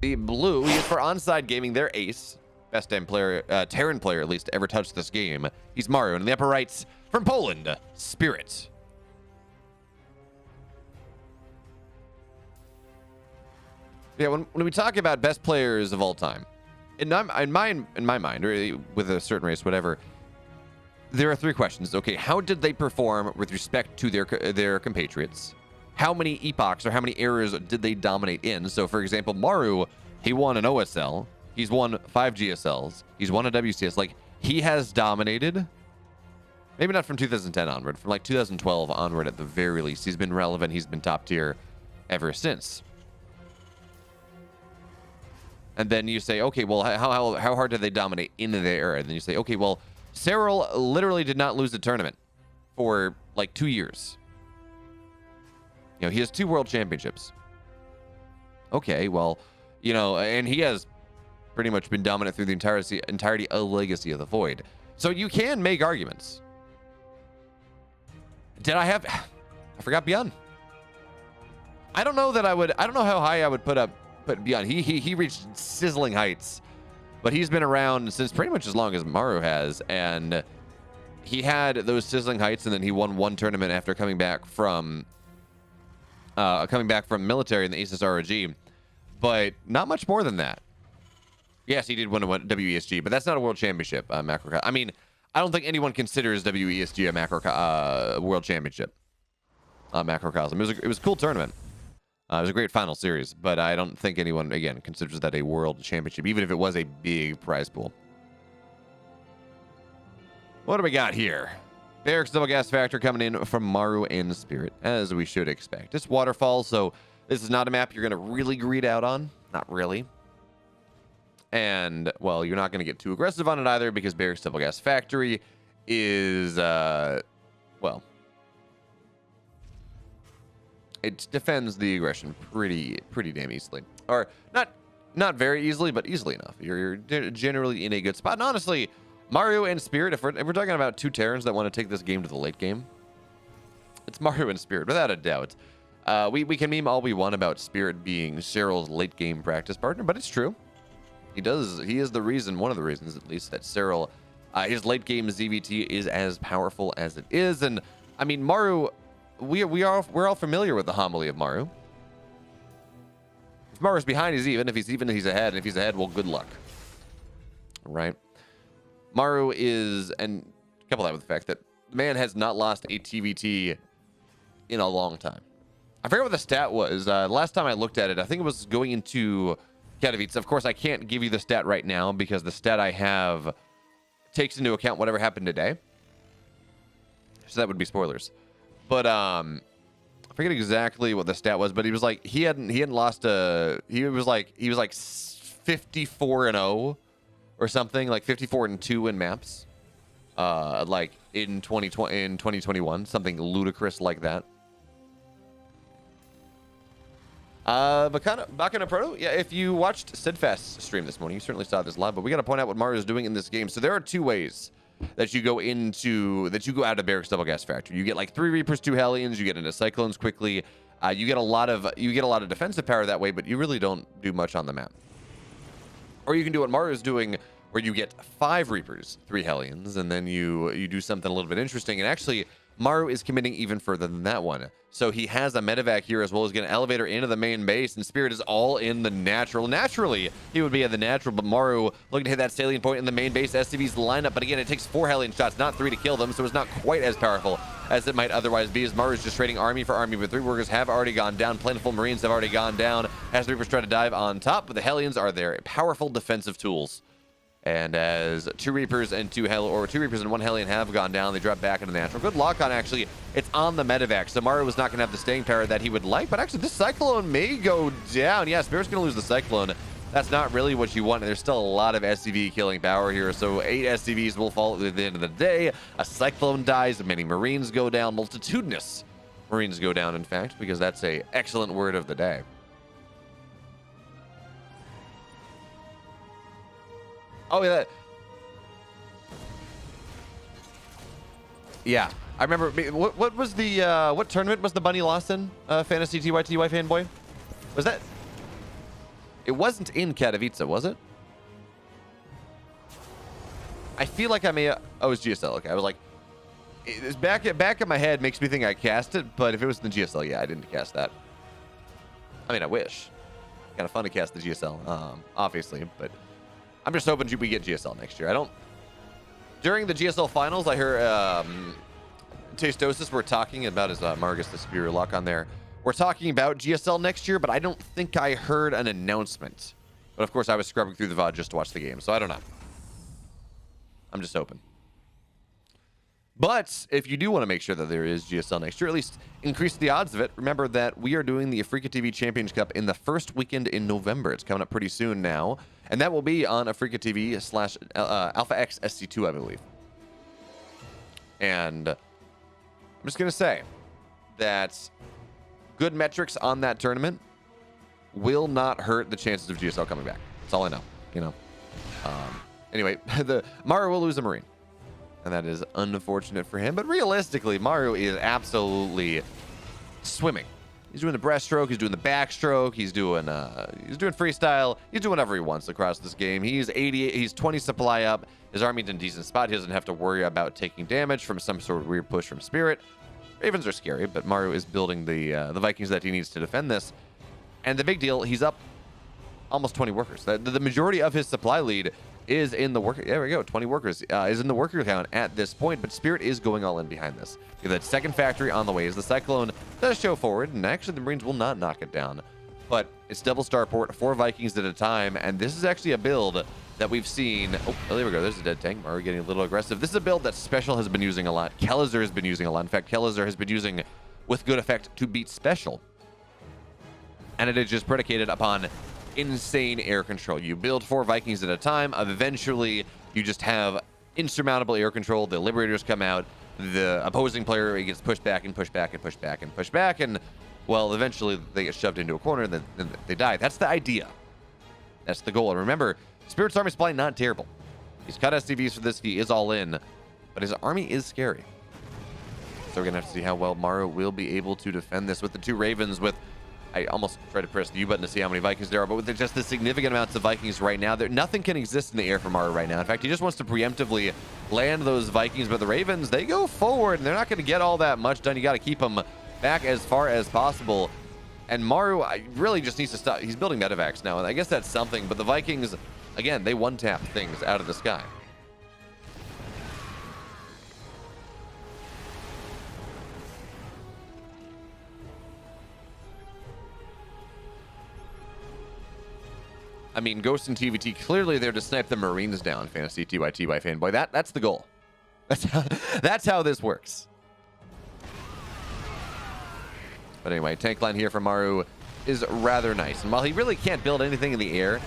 The blue is for Onsyde Gaming, their ace. Best damn player, Terran player at least, to ever touch this game. He's Maru. And in the upper right, from Poland, Spirit. Yeah, when we talk about best players of all time, in my mind, or with a certain race, whatever, there are three questions. Okay, how did they perform with respect to their compatriots? How many epochs or how many eras did they dominate in? So, for example, Maru, he won an OSL. He's won 5 GSLs. He's won a WCS. Like, he has dominated. Maybe not from 2010 onward, from like 2012 onward at the very least. He's been relevant. He's been top tier ever since. And then you say, okay, well, how hard did they dominate in their era? And then you say, okay, well, Cyril literally did not lose the tournament for like 2 years. You know, he has 2 world championships. Okay, well, you know, and he has pretty much been dominant through the entirety of Legacy of the Void. So you can make arguments. I forgot Beyond. I don't know how high I would put Beyond. He reached sizzling heights, but he's been around since pretty much as long as Maru has, and he had those sizzling heights, and then he won 1 tournament after coming back from military in the ASSROG, but not much more than that. Yes, he did win a WESG, but that's not a world championship. Macrocosm. I mean, I don't think anyone considers WESG a world championship. Macrocosm. It was a cool tournament. It was a great final series, but I don't think anyone, again, considers that a world championship, even if it was a big prize pool. What do we got here? Barracks double gas factor coming in from Maru and Spirit, as we should expect. It's waterfall, so this is not a map you're going to really greed out on. Not really. And, well, you're not going to get too aggressive on it either, because Barracks double gas factory is, well, it defends the aggression pretty damn easily. Or, not very easily, but easily enough. You're generally in a good spot. And honestly, Maru and Spirit, if we're talking about 2 Terrans that want to take this game to the late game, it's Maru and Spirit, without a doubt. We can meme all we want about Spirit being Cyril's late game practice partner, but it's true. He is the reason, one of the reasons at least, that Cyril, his late game ZVT is as powerful as it is. And I mean, Maru, we're all familiar with the homily of Maru. If Maru's behind, he's even. If he's even, he's ahead. And if he's ahead, well, good luck. Right? Maru is, and couple that with the fact that the man has not lost a TVT in a long time. I forget what the stat was. Last time I looked at it, I think it was going into Katowice. Of course, I can't give you the stat right now because the stat I have takes into account whatever happened today. So that would be spoilers. But I forget exactly what the stat was, but he was like he hadn't lost a he was like 54-0 or something, like 54-2 in maps. Like in 2021, something ludicrous like that. Bakana Proto, yeah, if you watched Steadfast's stream this morning, you certainly saw this live, but we got to point out what Maru is doing in this game. So there are 2 ways that you go out of Barracks Double Gas Factory. You get like 3 Reapers, 2 Hellions, you get into Cyclones quickly. You get a lot of defensive power that way, but you really don't do much on the map. Or you can do what Maru is doing, where you get 5 Reapers, 3 Hellions, and then you do something a little bit interesting. And actually, Maru is committing even further than that one. So he has a medevac here as well as getting an elevator into the main base, and Spirit is all in the natural. Naturally, he would be at the natural, but Maru looking to hit that salient point in the main base SCV's lineup. But again, it takes 4 Hellion shots, not 3 to kill them, so it's not quite as powerful as it might otherwise be, as Maru's just trading army for army, but 3 workers have already gone down. Plentiful Marines have already gone down as the Reapers try to dive on top, but the Hellions are their powerful defensive tools. And as 2 Reapers and 2 Reapers and 1 Hellion have gone down, they drop back into the natural. Good lock on, actually. It's on the medevac, so Maru was not going to have the staying power that he would like, but actually this Cyclone may go down. Yeah, Spirit's going to lose the Cyclone. That's not really what you want, and there's still a lot of SCV killing power here, so 8 SCVs will fall at the end of the day. A Cyclone dies, many Marines go down, multitudinous Marines go down, in fact, because that's a excellent word of the day. Oh, yeah. Yeah. I remember, what was the, what tournament was the Bunny lost in? Fantasy TYTY fanboy? Was that? It wasn't in Katowice, was it? I feel like I may. Oh, it's GSL. Okay, I was like, it's back in my head makes me think I cast it, but if it was in the GSL, yeah, I didn't cast that. I mean, I wish. Kind of fun to cast the GSL, obviously, but I'm just hoping we get GSL next year. I don't. During the GSL finals, I heard Tastosis were talking about his Margus, the superior lock on there. We're talking about GSL next year, but I don't think I heard an announcement. But of course, I was scrubbing through the VOD just to watch the game, so I don't know. I'm just hoping. But if you do want to make sure that there is GSL next year, at least increase the odds of it, remember that we are doing the Africa TV Champions Cup in the first weekend in November. It's coming up pretty soon now. And that will be on Africa TV / Alpha X SC2, I believe. And I'm just going to say that good metrics on that tournament will not hurt the chances of GSL coming back. That's all I know, you know. Anyway, the Maru will lose a Marine. And that is unfortunate for him. But realistically, Maru is absolutely swimming. He's doing the breaststroke. He's doing the backstroke. He's doing freestyle. He's doing whatever he wants across this game. He's 88. He's 20 supply up. His army's in a decent spot. He doesn't have to worry about taking damage from some sort of weird push from Spirit. Ravens are scary, but Maru is building the Vikings that he needs to defend this. And the big deal, he's up almost 20 workers. The majority of his supply lead is in the worker. There we go. 20 workers is in the worker count at this point, but Spirit is going all in behind this. That second factory on the way as the Cyclone does show forward, and actually the Marines will not knock it down. But it's double starport, 4 Vikings at a time, and this is actually a build that we've seen. Oh, there we go. There's a dead tank. Maru getting a little aggressive. This is a build that Special has been using a lot. Kellizer has been using a lot. In fact, Kellizer has been using with good effect to beat Special. And it is just predicated upon insane air control. You build 4 Vikings at a time. Eventually, you just have insurmountable air control. The Liberators come out. The opposing player gets pushed back and pushed back and pushed back and pushed back. And, well, eventually they get shoved into a corner and then they die. That's the idea. That's the goal. And remember, Spirit's army supply not terrible. He's cut SCVs for this. He is all in. But his army is scary. So we're going to have to see how well Maru will be able to defend this with the 2 Ravens with... I almost tried to press the U button to see how many Vikings there are, but with just the significant amounts of Vikings right now, nothing can exist in the air for Maru right now. In fact, he just wants to preemptively land those Vikings, but the Ravens, they go forward, and they're not going to get all that much done. You got to keep them back as far as possible. And Maru really just needs to stop. He's building medevacs now, and I guess that's something, but the Vikings, again, they one-tap things out of the sky. I mean, Ghost and TVT, clearly they're to snipe the Marines down, Fantasy TYTY fanboy. That's the goal. That's how this works. But anyway, tank line here for Maru is rather nice. And while he really can't build anything in the air,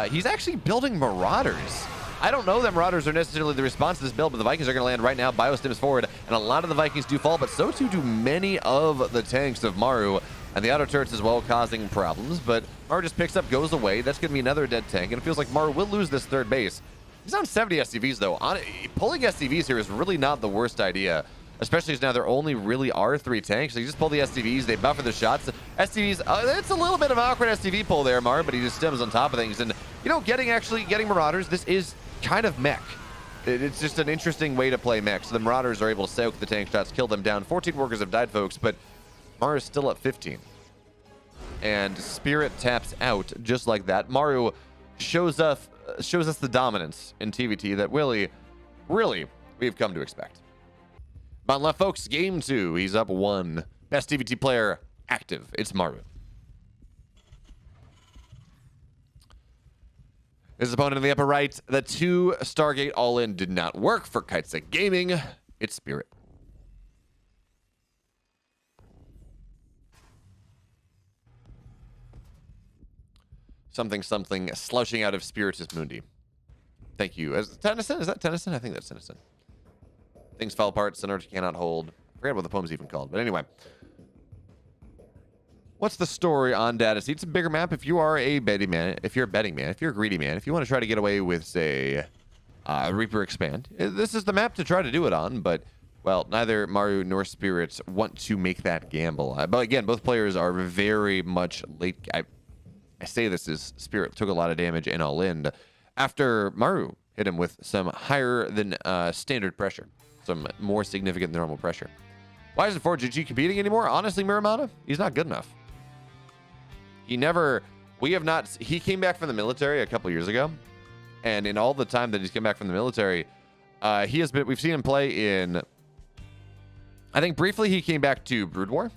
he's actually building Marauders. I don't know that Marauders are necessarily the response to this build, but the Vikings are going to land right now. Biostims forward, and a lot of the Vikings do fall, but so too do many of the tanks of Maru. And the auto turrets as well, causing problems. But Maru just picks up, goes away. That's going to be another dead tank. And it feels like Maru will lose this 3rd base. He's on 70 SCVs, though. Pulling SCVs here is really not the worst idea. Especially as now there only really are 3 tanks. So you just pull the SCVs. They buffer the shots. SCVs, it's a little bit of an awkward SCV pull there, Maru. But he just stems on top of things. And, you know, getting Marauders, this is kind of mech. It's just an interesting way to play mech. So the Marauders are able to soak the tank shots, kill them down. 14 workers have died, folks. But Maru is still at 15. And Spirit taps out just like that. Maru shows us the dominance in TVT that really we've come to expect. Bottom left, folks, game 2. He's up 1. Best TVT player active. It's Maru. His opponent in the upper right, the 2 Stargate all-in did not work for Kaizi Gaming. It's Spirit. Something slouching out of Spiritus Mundi. Thank you. Tennyson? Is that Tennyson? I think that's Tennyson. Things fall apart. Synergy cannot hold. I forget what the poem's even called. But anyway. What's the story on Data Seed? It's a bigger map. If you are a betting man, if you're a betting man, if you're a greedy man, if you want to try to get away with, say, Reaper Expand, this is the map to try to do it on. But, well, neither Maru nor Spirits want to make that gamble. But again, both players are very much late. I I say this as Spirit took a lot of damage and all in after Maru hit him with some higher than standard pressure, some more significant than normal pressure. Why isn't 4GG competing anymore? Honestly, Miramata, he's not good enough. He came back from the military a couple years ago, and in all the time that he's come back from the military, we've seen him play in, I think briefly he came back to Brood War,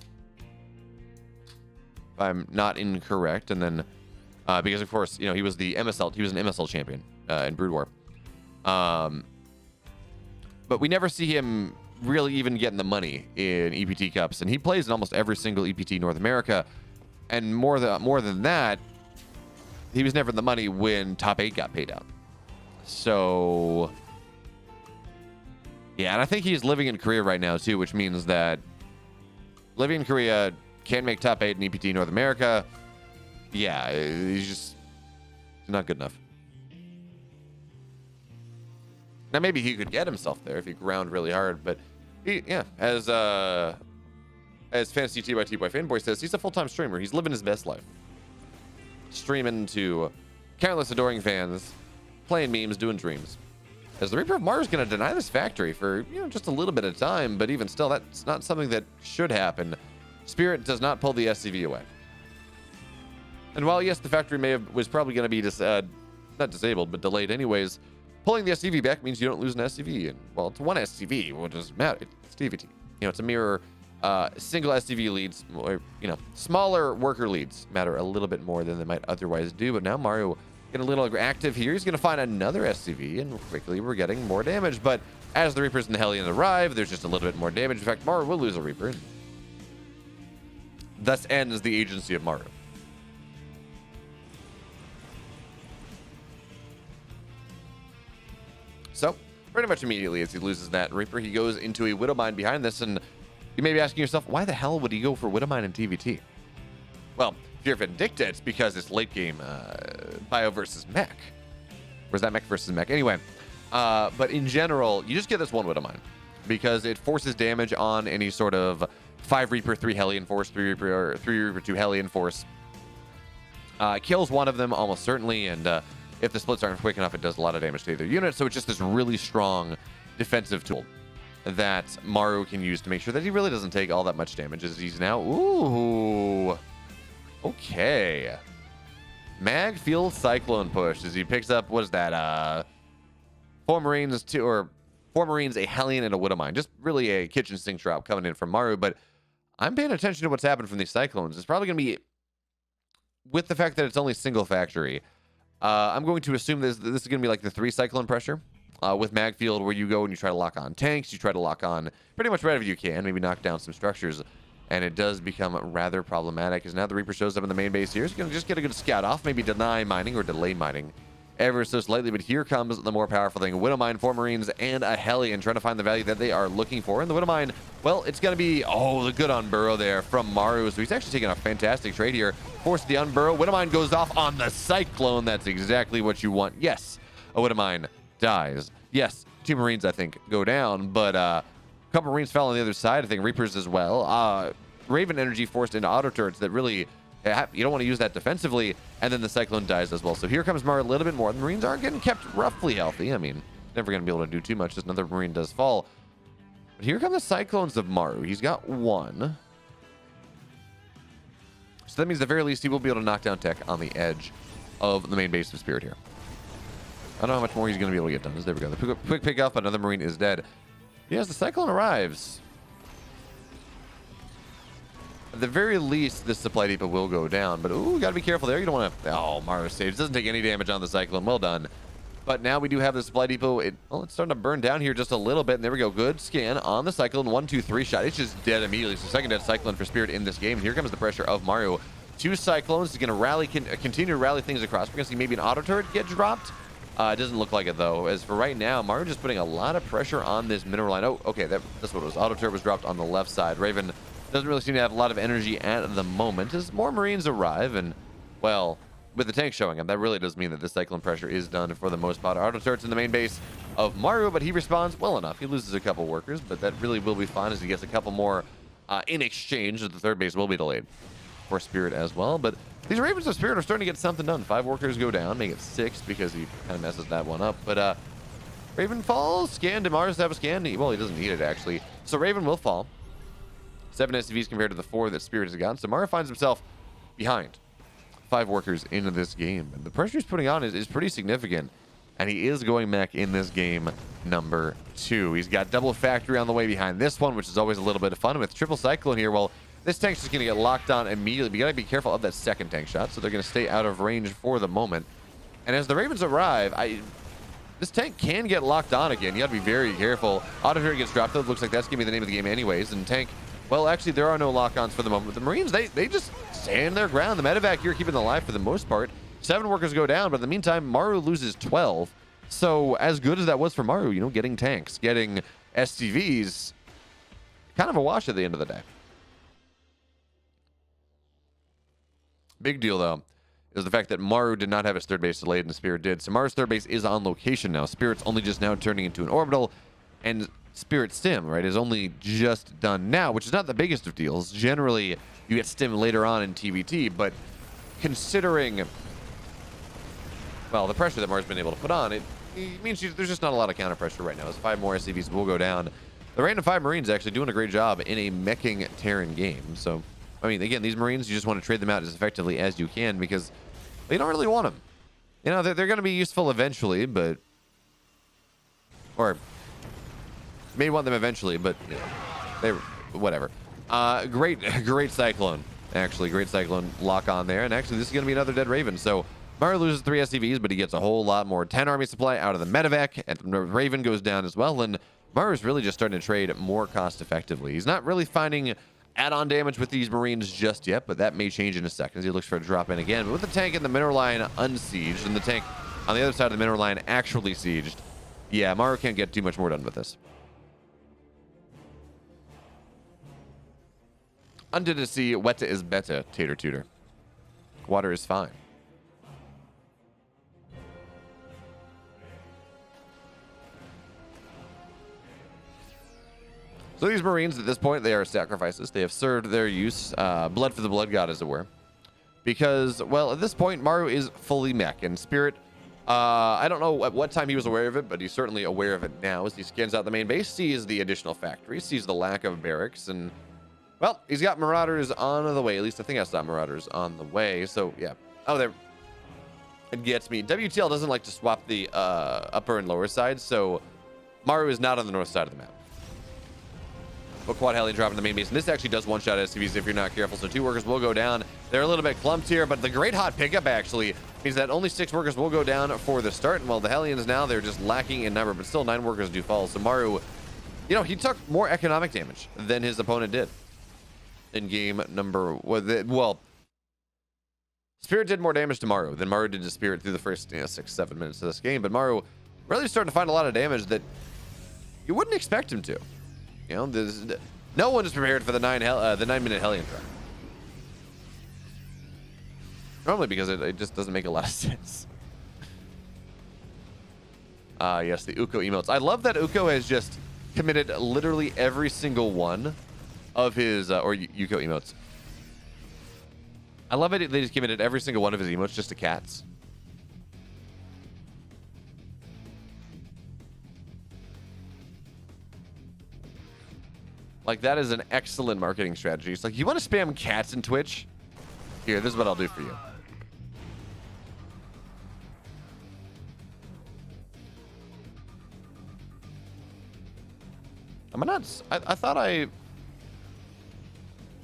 if I'm not incorrect, and then because of course, he was an MSL champion in Brood War. But we never see him really even getting the money in EPT Cups, and he plays in almost every single EPT North America. And more than that, he was never in the money when top 8 got paid out. So yeah, and I think he's living in Korea right now too, which means that living in Korea can make top 8 in EPT North America. Yeah, he's not good enough. Now maybe he could get himself there if he ground really hard, but as Fantasy T by Fanboy says, he's a full-time streamer. He's living his best life, streaming to countless adoring fans, playing memes, doing dreams. As the Reaper of Mars is going to deny this factory for just a little bit of time, but even still, that's not something that should happen. Spirit does not pull the SCV away. And while yes, the factory was probably going to be not disabled, but delayed anyways, pulling the SCV back means you don't lose an SCV. And well, it's one SCV. What does it matter? It's DVT. It's a mirror. Single SCV leads, or smaller worker leads matter a little bit more than they might otherwise do. But now Maru getting a little active here. He's going to find another SCV, and quickly we're getting more damage. But as the Reapers and the Hellions arrive, there's just a little bit more damage. In fact, Maru will lose a Reaper. Thus ends the agency of Maru. So, pretty much immediately as he loses that Reaper, he goes into a Widowmine behind this, and you may be asking yourself, why the hell would he go for Widowmine and TVT? Well, if you're Vindicta, it's because it's late game Bio versus Mech. Or is that Mech versus Mech? Anyway, but in general, you just get this one Widowmine because it forces damage on any sort of 5 Reaper, 3 Hellion Force, 3 Reaper, 2 Hellion Force. Kills one of them almost certainly, and if the splits aren't quick enough, it does a lot of damage to either unit. So it's just this really strong defensive tool that Maru can use to make sure that he really doesn't take all that much damage as he's now. Ooh. Okay. Mag Field Cyclone push as he picks up, what is that? 4 Marines, 4 Marines, a Hellion, and a Widowmine. Just really a kitchen sink drop coming in from Maru. But I'm paying attention to what's happened from these Cyclones. It's probably going to be, with the fact that it's only single factory, I'm going to assume this is going to be like the 3 Cyclone pressure with Magfield, where you go and you try to lock on tanks, you try to lock on pretty much whatever you can, maybe knock down some structures, and it does become rather problematic as now the Reaper shows up in the main base here. He's going to just get a good scout off, maybe deny mining or delay mining ever so slightly, but here comes the more powerful thing. Widowmine, 4 Marines, and a Hellion trying to find the value that they are looking for. And the Widowmine, well, it's going to be, the good unburrow there from Maru. So he's actually taking a fantastic trade here. Force the unburrow. Widowmine goes off on the Cyclone. That's exactly what you want. Yes, a Widowmine dies. Yes, 2 Marines, I think, go down, but a couple Marines fell on the other side. I think Reapers as well. Raven energy forced into auto turrets that really, you don't want to use that defensively, and then the Cyclone dies as well. So here comes Maru a little bit more. The Marines are getting kept roughly healthy. I mean, never going to be able to do too much as another Marine does fall. But here come the Cyclones of Maru. He's got 1. So that means at the very least he will be able to knock down tech on the edge of the main base of Spirit here. I don't know how much more he's going to be able to get done. There we go. The quick pick off, another Marine is dead. Yes, the Cyclone arrives. At the very least, this supply depot will go down, but ooh, gotta be careful there. You don't want to. Oh, Maru saves. Doesn't take any damage on the Cyclone. Well done. But now we do have the supply depot. It's starting to burn down here just a little bit. And there we go. Good scan on the Cyclone. 1, 2, 3 shot. It's just dead immediately. So second dead Cyclone for Spirit in this game. And here comes the pressure of Maru. 2 Cyclones. He's going to rally, continue to rally things across. We're going to see maybe an auto turret get dropped. It doesn't look like it though. As for right now, Maru just putting a lot of pressure on this mineral line. Oh, okay. That's what it was. Auto turret was dropped on the left side. Raven doesn't really seem to have a lot of energy at the moment as more Marines arrive, and well, with the tank showing up, that really does mean that the Cyclone pressure is done for the most part. Auto turrets in the main base of Maru, but he responds well enough. He loses a couple workers, but that really will be fine as he gets a couple more in exchange, as the third base will be delayed. for Spirit as well. But these Ravens of Spirit are starting to get something done. 5 workers go down, make it 6 because he kind of messes that one up. But Raven falls. Scan. Did Mars have a scan? Well, he doesn't need it, actually. So Raven will fall. 7 SCVs compared to the 4 that Spirit has gotten. So Maru finds himself behind 5 workers into this game. And the pressure he's putting on is pretty significant. And he is going back in this game number 2. He's got double factory on the way behind this one, which is always a little bit of fun. With triple cyclone here, well, this tank's just going to get locked on immediately. But you got to be careful of that second tank shot. So they're going to stay out of range for the moment. And as the Ravens arrive, this tank can get locked on again. You got to be very careful. Auditor gets dropped, though. It looks like that's going to be the name of the game anyways. And tank, well, actually, there are no lock-ons for the moment. The Marines, they just stand their ground. The medevac here keeping them alive for the most part. 7 workers go down, but in the meantime, Maru loses 12. So as good as that was for Maru, you know, getting tanks, getting SCVs, kind of a wash at the end of the day. Big deal, though, is the fact that Maru did not have his third base delayed and Spirit did. So Maru's third base is on location now. Spirit's only just now turning into an orbital, and Spirit Stim, right, is only just done now, which is not the biggest of deals. Generally, you get Stim later on in TVT, but considering, well, the pressure that Maru's been able to put on, it means there's just not a lot of counter pressure right now, as 5 more SCVs will go down. The random 5 Marines actually doing a great job in a meching Terran game. So, I mean, again, these Marines, you just want to trade them out as effectively as you can because they don't really want them. You know, they're going to be useful eventually, but, or may want them eventually, but you know, they whatever. Great Cyclone, actually. Great Cyclone lock on there. And actually, this is going to be another dead Raven. So Maru loses 3 SCVs, but he gets a whole lot more 10 army supply out of the medevac, and the Raven goes down as well. And Maru's really just starting to trade more cost effectively. He's not really finding add-on damage with these Marines just yet, but that may change in a second as he looks for a drop in again. But with the tank in the mineral line unsieged, and the tank on the other side of the mineral line actually sieged, yeah, Maru can't get too much more done with this. Under the sea, weta is better, tater tutor. Water is fine. So these Marines, at this point, they are sacrifices. They have served their use, blood for the blood god, as it were. Because, well, at this point, Maru is fully mech. And Spirit, I don't know at what time he was aware of it, but he's certainly aware of it now as he scans out the main base, sees the additional factory, sees the lack of barracks, and, well, he's got Marauders on the way. At least I think I saw Marauders on the way. So, yeah. Oh, there. It gets me. WTL doesn't like to swap the upper and lower sides, so Maru is not on the north side of the map. But quad heli dropping the main base, and this actually does one-shot SCVs if you're not careful. So 2 workers will go down. They're a little bit clumped here, but the great hot pickup actually means that only 6 workers will go down for the start. And while the Hellions now, they're just lacking in number, but still 9 workers do fall. So Maru, you know, he took more economic damage than his opponent did in game number. Well, Spirit did more damage to Maru than Maru did to Spirit through the first 6-7 minutes of this game. But Maru really starting to find a lot of damage that you wouldn't expect him to. You know, no one is prepared for the 9-minute Hellion drop. Normally because it just doesn't make a lot of sense. Yes, the Uko emotes. I love that Uko has just committed literally every single one of his, or Yuko emotes. I love it. They just committed every single one of his emotes just to cats. Like, that is an excellent marketing strategy. It's like, you want to spam cats in Twitch? Here, this is what I'll do for you. Am I not? I thought I...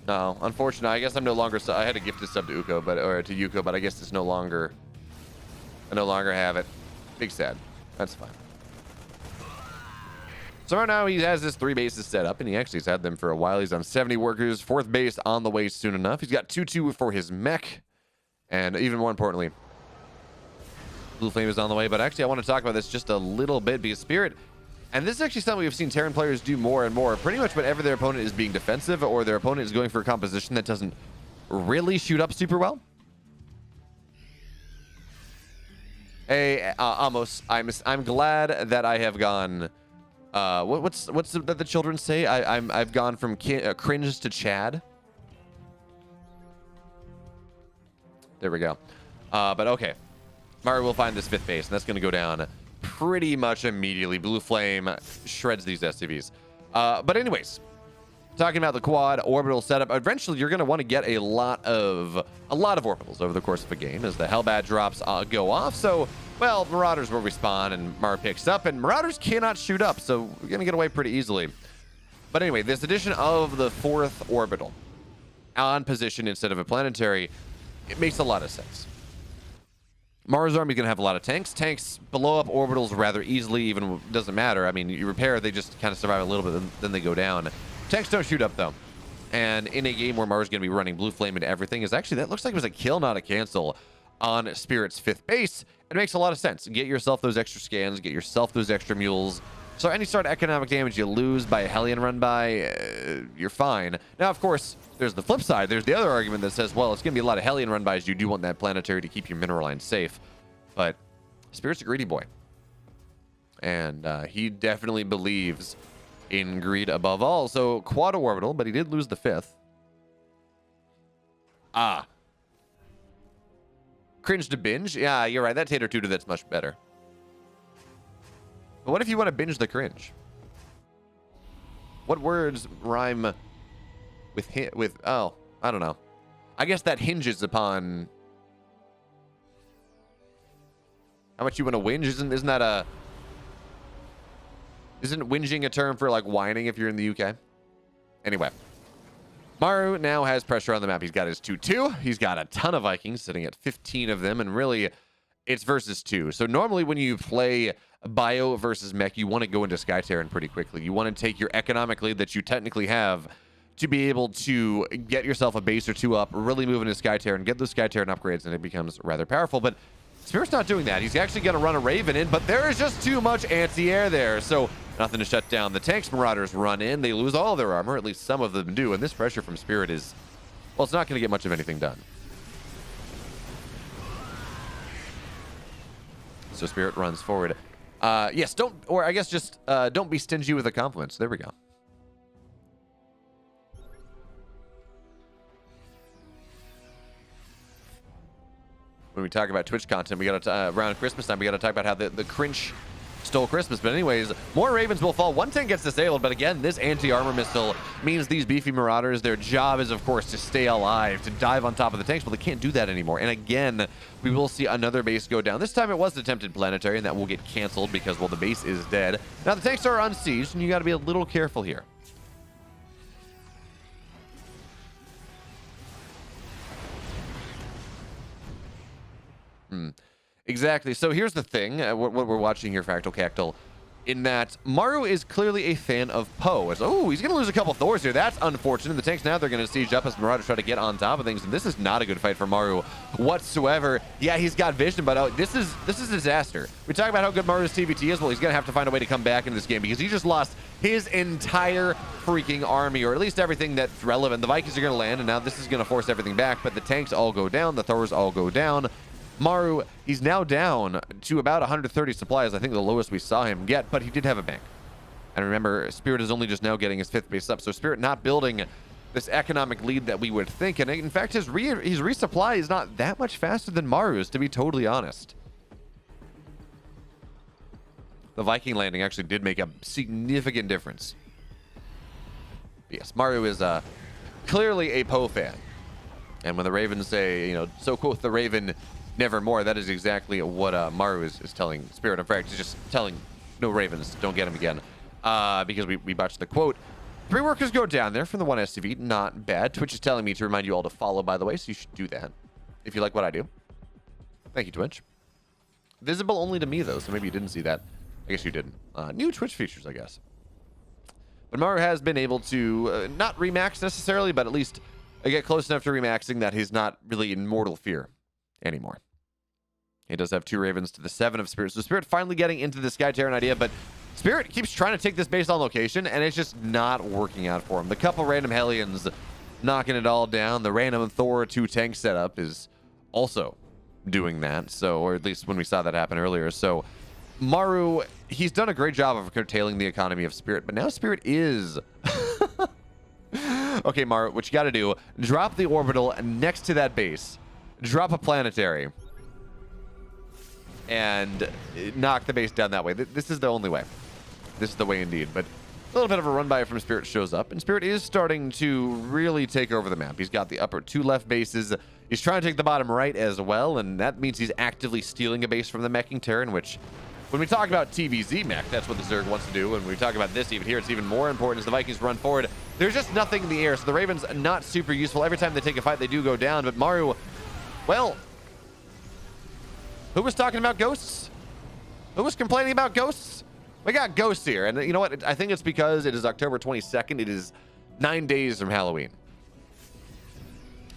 No, unfortunately, I guess I'm no longer... I had a gifted sub to Uko, or to Yuko, but I guess it's no longer... I no longer have it. Big sad. That's fine. So right now he has his 3 bases set up, and he actually has had them for a while. He's on 70 workers, 4th base on the way soon enough. He's got 2-2 for his mech, and even more importantly, Blue Flame is on the way. But actually, I want to talk about this just a little bit because Spirit, and this is actually something we've seen Terran players do more and more. Pretty much whenever their opponent is being defensive or their opponent is going for a composition that doesn't really shoot up super well. Hey, Amos, I'm glad that I have gone. What's that the children say? I've gone from cringe to Chad. There we go. But okay. Maru will find this 5th base, and that's going to go down pretty much immediately. Blue Flame shreds these SCVs. But anyways, talking about the quad orbital setup, eventually you're going to want to get a lot of orbitals over the course of a game as the Hellbat drops go off. So, well, Marauders will respawn, and Maru picks up, and Marauders cannot shoot up, so we're going to get away pretty easily. But anyway, this addition of the 4th orbital on position instead of a planetary, it makes a lot of sense. Maru's army is going to have a lot of tanks. Tanks blow up orbitals rather easily, even doesn't matter. I mean, you repair, they just kind of survive a little bit, then they go down. Tanks don't shoot up, though. And in a game where Maru's going to be running Blue Flame into everything, is actually, that looks like it was a kill, not a cancel on Spirit's 5th base. It makes a lot of sense. Get yourself those extra scans, get yourself those extra mules. So any sort of economic damage you lose by a Hellion run by, you're fine. Now, of course, there's the flip side. There's the other argument that says, well, it's going to be a lot of Hellion run bys. You do want that planetary to keep your mineral line safe. But Spirit's a greedy boy. And he definitely believes in greed above all. So quad orbital, but he did lose the 5th. Cringe to binge? Yeah, you're right. That Tater Tutor, that's much better. But what if you want to binge the cringe? What words rhyme with oh, I don't know. I guess that hinges upon how much you want to whinge. Isn't whinging a term for like whining if you're in the UK? Anyway, Maru now has pressure on the map. He's got his 2-2. He's got a ton of Vikings, sitting at 15 of them, and really it's versus 2. So normally when you play bio versus mech, you want to go into Sky Terran pretty quickly. You want to take your economic lead that you technically have to be able to get yourself a base or 2 up, really move into Sky Terran, get those Sky Terran upgrades, and it becomes rather powerful. But Spirit's not doing that. He's actually going to run a Raven in, but there is just too much anti-air there. So nothing to shut down the tanks. Marauders run in. They lose all their armor, at least some of them do. And this pressure from Spirit is, well, it's not going to get much of anything done. So Spirit runs forward. Yes, don't be stingy with the compliments. There we go. When we talk about Twitch content, we got to around Christmas time, we got to talk about how the cringe stole Christmas. But anyways, more Ravens will fall. 110 gets disabled, but again, this anti-armor missile means these beefy Marauders, their job is, of course, to stay alive, to dive on top of the tanks, but they can't do that anymore. And again, we will see another base go down. This time it was attempted planetary, and that will get canceled because, well, the base is dead. Now, the tanks are unsieged, and you got to be a little careful here. Exactly. So here's the thing, what we're watching here, Fractal Cactal, in that Maru is clearly a fan of Poe. Oh, he's going to lose a couple Thors here. That's unfortunate. The tanks now, they're going to siege up as Marauders try to get on top of things, and this is not a good fight for Maru whatsoever. Yeah, he's got vision, but this is a disaster. We talk about how good Maru's TVT is. Well, he's going to have to find a way to come back in this game because he just lost his entire freaking army, or at least everything that's relevant. The Vikings are going to land, and now this is going to force everything back, but the tanks all go down. The Thors all go down. Maru, he's now down to about 130 supplies, I think the lowest we saw him get, but he did have a bank. And remember, Spirit is only just now getting his 5th base up, so Spirit not building this economic lead that we would think. And in fact, his resupply is not that much faster than Maru's, to be totally honest. The Viking landing actually did make a significant difference. Yes, Maru is clearly a Poe fan. And when the Ravens say, you know, so quote the Raven, nevermore, that is exactly what Maru is telling Spirit. In fact, he's just telling no Ravens, don't get him again, because we botched the quote. 3 workers go down there from the 1 SCV, not bad. Twitch is telling me to remind you all to follow, by the way, so you should do that if you like what I do. Thank you, Twitch. Visible only to me, though, so maybe you didn't see that. I guess you didn't. New Twitch features, I guess. But Maru has been able to not remax necessarily, but at least get close enough to remaxing that he's not really in mortal fear anymore. He does have 2 Ravens to the 7 of Spirit. So Spirit finally getting into the Sky Terran idea, but Spirit keeps trying to take this base on location, and it's just not working out for him. The couple random Hellions knocking it all down. The random Thor 2 tank setup is also doing that. So, or at least when we saw that happen earlier. So Maru, he's done a great job of curtailing the economy of Spirit, but now Spirit is... Okay, Maru, what you got to do, drop the orbital next to that base. drop a planetary, and knock the base down that way. This is the only way. This is the way indeed. But a little bit of a run by from Spirit shows up, and Spirit is starting to really take over the map. He's got the upper 2 left bases. He's trying to take the bottom right as well, and that means he's actively stealing a base from the meching Terran, which, when we talk about TVZ mech, that's what the Zerg wants to do. When we talk about this even here, it's even more important as the Vikings run forward. There's just nothing in the air, so the Ravens not super useful. Every time they take a fight, they do go down, but Maru, well, who was talking about ghosts? Who was complaining about ghosts? We got ghosts here, and you know what? I think it's because it is October 22nd. It is 9 days from Halloween.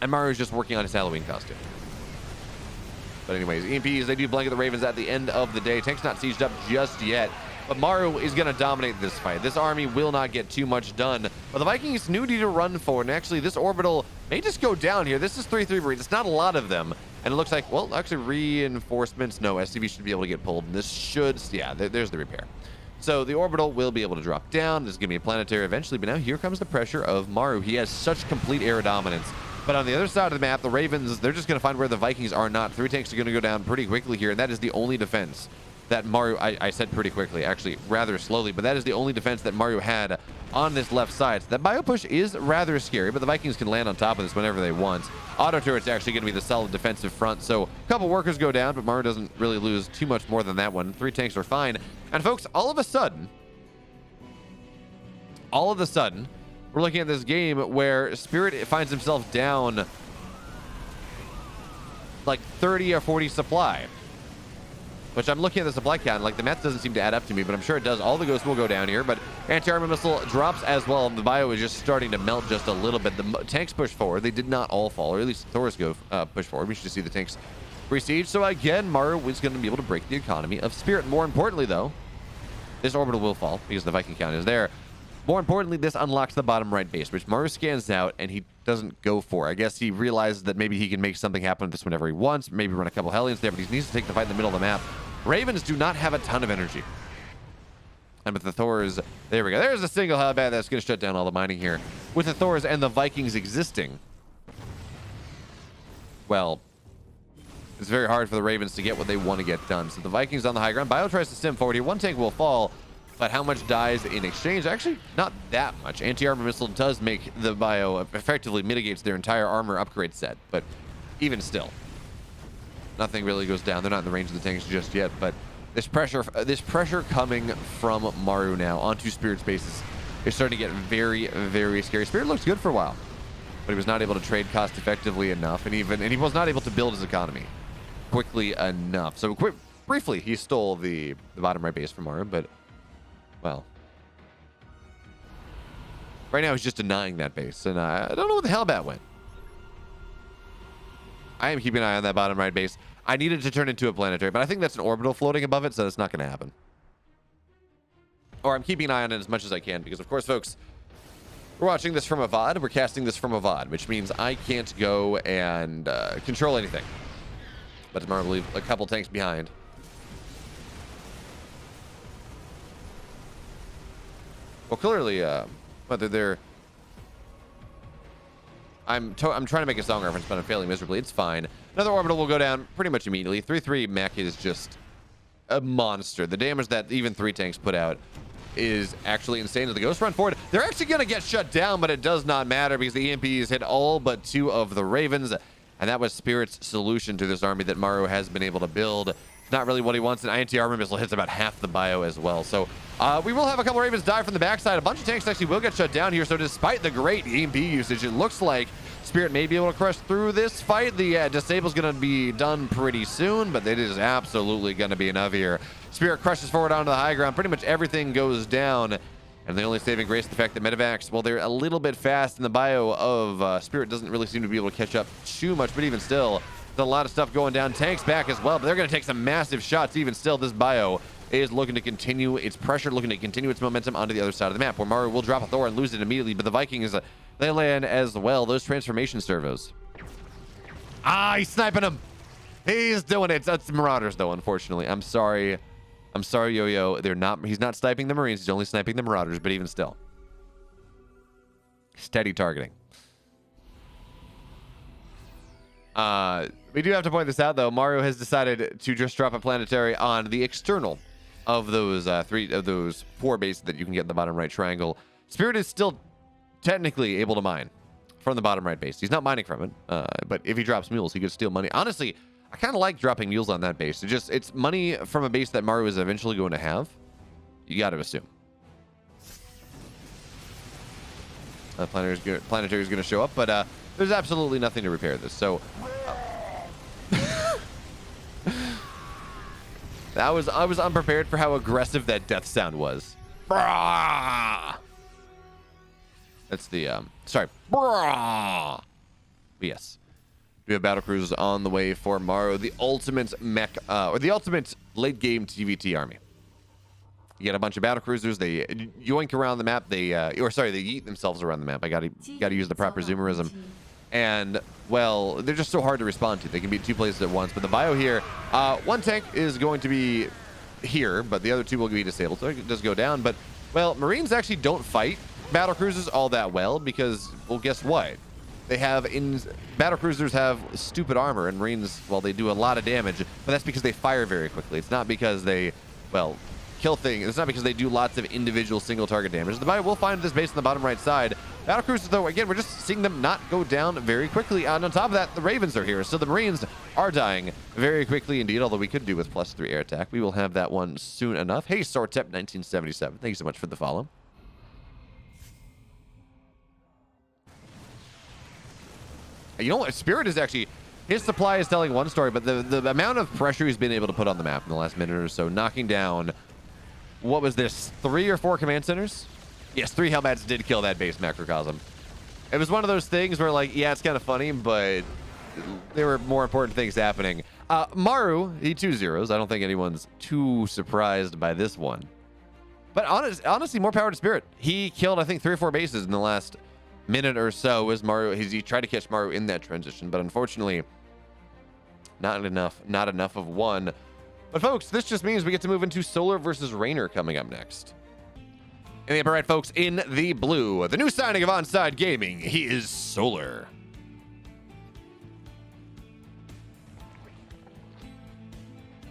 And Maru's just working on his Halloween costume. But anyways, EMPs, they do blanket the Ravens at the end of the day. Tank's not sieged up just yet, but Maru is going to dominate this fight. This army will not get too much done, but the Vikings need to run forward, and actually this orbital may just go down here. This is 3-3 Marines. It's not a lot of them, and it looks like, well, actually reinforcements. No, SCV should be able to get pulled, and this should, yeah, there's the repair. So the orbital will be able to drop down. This is going to be a planetary eventually, but now here comes the pressure of Maru. He has such complete air dominance. But on the other side of the map, the Ravens, they're just going to find where the Vikings are not. 3 tanks are going to go down pretty quickly here, and that is the only defense that Maru, I said pretty quickly, actually rather slowly, but that is the only defense that Maru had on this left side. So that bio push is rather scary, but the Vikings can land on top of this whenever they want. Auto turret's actually going to be the solid defensive front, so a couple workers go down, but Maru doesn't really lose too much more than that one. 3 tanks are fine. And folks, all of a sudden, we're looking at this game where Spirit finds himself down like 30 or 40 supply, which I'm looking at the supply count, like the math doesn't seem to add up to me, but I'm sure it does. All the ghosts will go down here, but anti-armor missile drops as well. The bio is just starting to melt just a little bit. The tanks push forward. They did not all fall, or at least Thor's go push forward. We should see the tanks besiege. So again, Maru is going to be able to break the economy of Spirit. More importantly, though, this orbital will fall because the Viking count is there. More importantly, this unlocks the bottom right base, which Maru scans out, and he doesn't go for. I guess he realizes that maybe he can make something happen with this whenever he wants, maybe run a couple Hellions there, but he needs to take the fight in the middle of the map. Ravens do not have a ton of energy. And with the Thors, there we go. There's a single Hellbat that's going to shut down all the mining here. With the Thors and the Vikings existing, well, it's very hard for the Ravens to get what they want to get done. So the Vikings on the high ground. Bio tries to stem forward here. 1 tank will fall. But how much dies in exchange? Actually, not that much. Anti-armor missile does make the bio effectively mitigates their entire armor upgrade set. But even still, nothing really goes down. They're not in the range of the tanks just yet. But this pressure coming from Maru now onto Spirit's bases is starting to get very, very scary. Spirit looks good for a while, but he was not able to trade cost effectively enough, and he was not able to build his economy quickly enough. So briefly, he stole the bottom right base from Maru, but well, right now he's just denying that base, and I don't know where the Hellbat went. I am keeping an eye on that bottom right base. I needed to turn into a planetary, but I think that's an orbital floating above it, so that's not going to happen. Or I'm keeping an eye on it as much as I can, because of course, folks, we're watching this from a VOD. We're casting this from a VOD, which means I can't go and control anything. But tomorrow we'll leave a couple tanks behind. Well, clearly, whether they're... I'm trying to make a song reference, but I'm failing miserably. It's fine. Another orbital will go down pretty much immediately. 3-3 mech is just a monster. The damage that even 3 tanks put out is actually insane. As the ghosts run forward, they're actually going to get shut down, but it does not matter because the EMPs hit all but 2 of the Ravens, and that was Spirit's solution to this army that Maru has been able to build. Not really what he wants. An anti-armor missile hits about half the bio as well. So we will have a couple Ravens die from the backside. A bunch of tanks actually will get shut down here. So despite the great EMP usage, it looks like Spirit may be able to crush through this fight. The disable's going to be done pretty soon, but it is absolutely going to be enough here. Spirit crushes forward onto the high ground. Pretty much everything goes down. And the only saving grace is the fact that medevacs, well, they're a little bit fast, and the bio of Spirit doesn't really seem to be able to catch up too much, but even still, a lot of stuff going down. Tanks back as well, but they're going to take some massive shots. Even still, this bio is looking to continue its pressure, looking to continue its momentum onto the other side of the map, where Maru will drop a Thor and lose it immediately, but the Vikings, they land as well. Those transformation servos. He's sniping him. He's doing it. That's Marauders, though, unfortunately. I'm sorry, Yo-Yo. He's not sniping the Marines. He's only sniping the Marauders, but even still. Steady targeting. We do have to point this out, though. Maru has decided to just drop a planetary on the external of those four bases that you can get in the bottom right triangle. Spirit is still technically able to mine from the bottom right base. He's not mining from it, but if he drops mules, he could steal money. Honestly, I kind of like dropping mules on that base. It's money from a base that Maru is eventually going to have. You got to assume. Planetary is going to show up, but there's absolutely nothing to repair this. So I was unprepared for how aggressive that death sound was. That's the sorry. Yes. We have battle cruisers on the way for Maru, the ultimate mech or the ultimate late game TVT army. You get a bunch of battle cruisers. They yoink around the map. They eat themselves around the map. I gotta use the proper zoomerism. And well, they're just so hard to respond to. They can be at two places at once. But the bio here, one tank is going to be here, but the other two will be disabled, so it does go down. But well, Marines actually don't fight battle cruisers all that well because, well, guess what? Battle cruisers have stupid armor, and Marines, well, they do a lot of damage, but that's because they fire very quickly. It's not because they, well, kill things. It's not because they do lots of individual single target damage. The bio will find this base on the bottom right side. Battle cruisers, though, again, we're just seeing them not go down very quickly. And on top of that, the Ravens are here, so the Marines are dying very quickly indeed, although we could do with +3 air attack. We will have that one soon enough. Hey, Sortep 1977, thank you so much for the follow. You know what? Spirit is actually, his supply is telling one story, but the amount of pressure he's been able to put on the map in the last minute or so, knocking down, what was this, 3 or 4 command centers? Yes, 3 Hellbats did kill that base macrocosm. It was one of those things where, like, yeah, it's kind of funny, but there were more important things happening. Maru, he 2-0s. I don't think anyone's too surprised by this one. But honestly, more power to Spirit. He killed, I think, 3 or 4 bases in the last minute or so as Maru. He tried to catch Maru in that transition, but unfortunately, not enough of one. But folks, this just means we get to move into Solar versus Reynor coming up next. In the upper right, folks, in the blue, the new signing of Onsyde Gaming, he is Solar.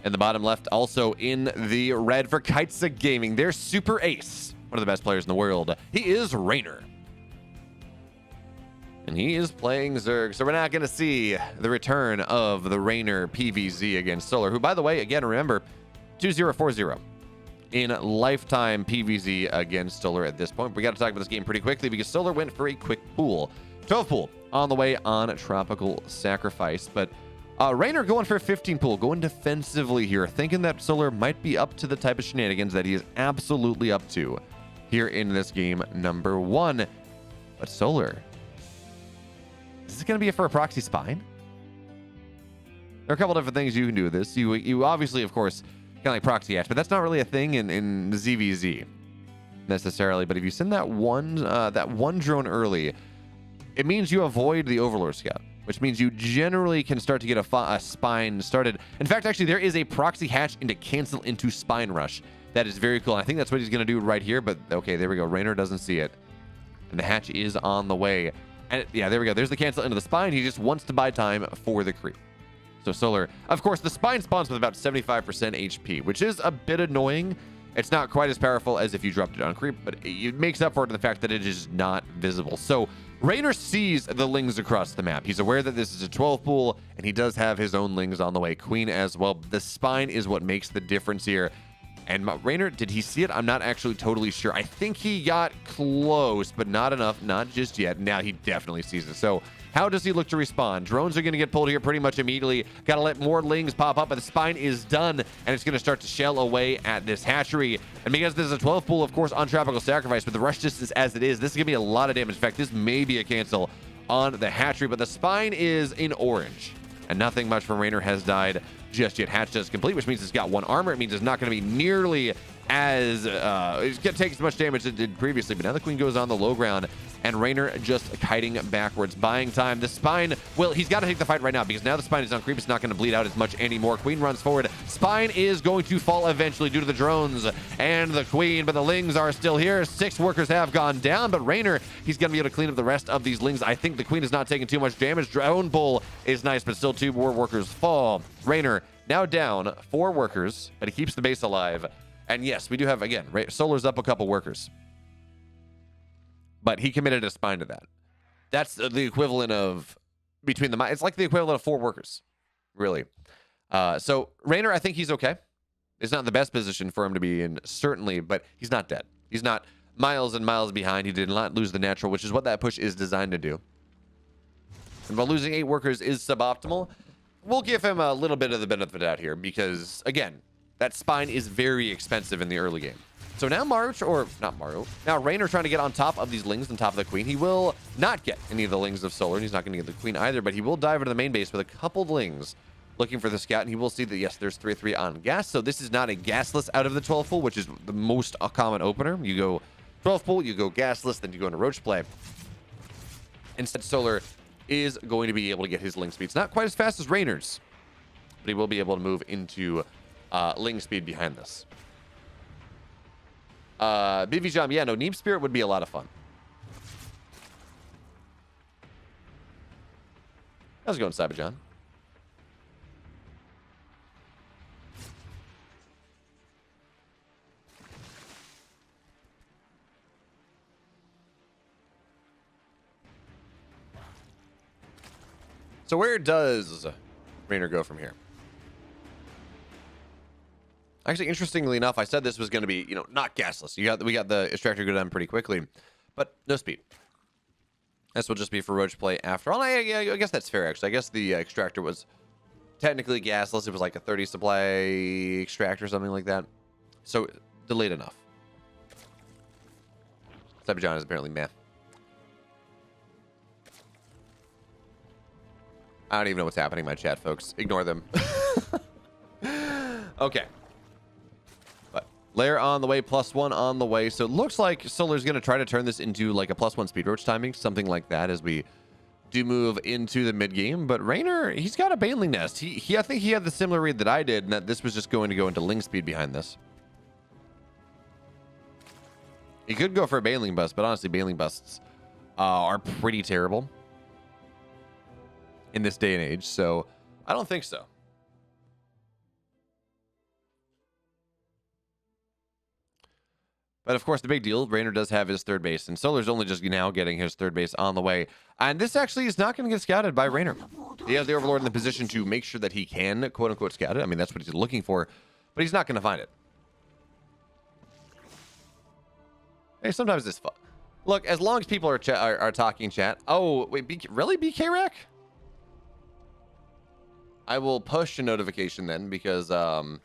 In the bottom left, also in the red for Kaizi Gaming, their super ace, one of the best players in the world, he is Reynor. And he is playing Zerg, so we're not going to see the return of the Reynor PVZ against Solar, who, by the way, again, remember, 2-0-4-0 in lifetime PVZ against Solar at this point. We got to talk about this game pretty quickly because Solar went for a quick pool. 12 pool on the way on Tropical Sacrifice, but Reynor going for a 15 pool, going defensively here, thinking that Solar might be up to the type of shenanigans that he is absolutely up to here in this game number 1. But Solar, is this going to be for a proxy spine? There are a couple different things you can do with this. You obviously, of course, kind of like proxy hatch, but that's not really a thing in ZVZ necessarily. But if you send that one drone early, it means you avoid the Overlord Scout, which means you generally can start to get a spine started. In fact, actually, there is a proxy hatch into cancel into spine rush. That is very cool. I think that's what he's going to do right here. But okay, there we go. Reynor doesn't see it, and the hatch is on the way. And yeah, there we go. There's the cancel into the spine. He just wants to buy time for the creep. So Solar, of course, the spine spawns with about 75% HP, which is a bit annoying. It's not quite as powerful as if you dropped it on creep, but it makes up for it in the fact that it is not visible. So Reynor sees the lings across the map. He's aware that this is a 12 pool, and he does have his own lings on the way. Queen as well. The spine is what makes the difference here. And Reynor, did he see it? I'm not actually totally sure. I think he got close, but not enough, not just yet. Now he definitely sees it. So how does he look to respond? Drones are going to get pulled here pretty much immediately. Got to let more lings pop up, but the spine is done, and it's going to start to shell away at this hatchery. And because this is a 12 pool, of course, on Tropical Sacrifice, but the rush distance as it is, this is going to be a lot of damage. In fact, this may be a cancel on the hatchery, but the spine is in orange, and nothing much from Reynor has died just yet. Hatch does complete, which means it's got 1 armor. It means it's not going to be nearly as it's going to take as much damage as it did previously. But now the Queen goes on the low ground. and Reynor just kiting backwards, buying time. The Spine, well, he's got to take the fight right now because now the Spine is on creep. It's not going to bleed out as much anymore. Queen runs forward. Spine is going to fall eventually due to the drones and the Queen, but the Lings are still here. 6 workers have gone down, but Reynor, he's going to be able to clean up the rest of these Lings. I think the Queen is not taking too much damage. Drone Bull is nice, but still 2 more workers fall. Reynor now down 4 workers, but he keeps the base alive. And yes, we do have, again, Solar's up a couple workers. But he committed a Spine to that. That's the equivalent of between the... It's like the equivalent of 4 workers, really. So Reynor, I think he's okay. It's not the best position for him to be in, certainly, but he's not dead. He's not miles and miles behind. He did not lose the natural, which is what that push is designed to do. And while losing 8 workers is suboptimal, we'll give him a little bit of the benefit of the doubt here because, again, that Spine is very expensive in the early game. So now Maru, or not Maru, now Reynor trying to get on top of these Lings, on top of the Queen. He will not get any of the Lings of Solar, and he's not going to get the Queen either, but he will dive into the main base with a couple Lings looking for the scout, and he will see that, yes, there's 3-3 on gas, so this is not a gasless out of the 12 pool, which is the most common opener. You go 12 pool, you go gasless, then you go into Roach play. Instead, Solar is going to be able to get his Ling speeds. Not quite as fast as Reynor's, but he will be able to move into Ling speed behind this. BV Jam, yeah, no, Neeb Spirit would be a lot of fun. How's it going, Cyberjohn? So where does Reynor go from here? Actually, interestingly enough, I said this was going to be, you know, not gasless. We got the extractor go down pretty quickly, but no speed. This will just be for Roach play after all. I guess that's fair, actually. I guess the extractor was technically gasless. It was like a 30 supply extractor or something like that. So delayed enough. Cyberjohn is apparently meh. I don't even know what's happening in my chat, folks. Ignore them. Okay. Lair on the way, +1 on the way. So it looks like Solar's going to try to turn this into like a +1 speed roach timing, something like that as we do move into the mid game. But Reynor, he's got a Baneling Nest. I think he had the similar read that I did, and that this was just going to go into Ling speed behind this. He could go for a Baneling bust, but honestly, Baneling busts are pretty terrible in this day and age. So I don't think so. But of course, the big deal, Reynor does have his 3rd base, and Solar's only just now getting his 3rd base on the way. And this actually is not going to get scouted by Reynor. He has the Overlord in the position to make sure that he can, quote-unquote, scout it. I mean, that's what he's looking for, but he's not going to find it. Hey, sometimes it's fun. Look, as long as people are talking chat. Oh, wait, really, BK Rack? I will push a notification then, because I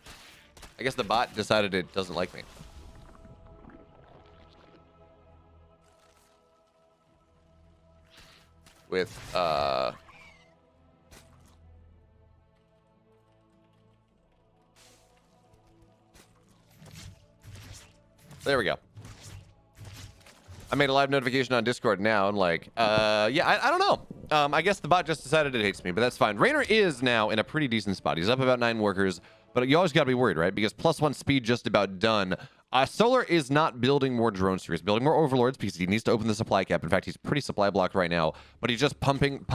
guess the bot decided it doesn't like me. With there we go. I made a live notification on Discord now, and like, yeah, I don't know. I guess the bot just decided it hates me, but that's fine. Reynor is now in a pretty decent spot. He's up about 9 workers, but you always got to be worried, right? Because +1 speed just about done. Solar is not building more drone series, building more overlords because he needs to open the supply cap. In fact, he's pretty supply blocked right now, but he's just pumping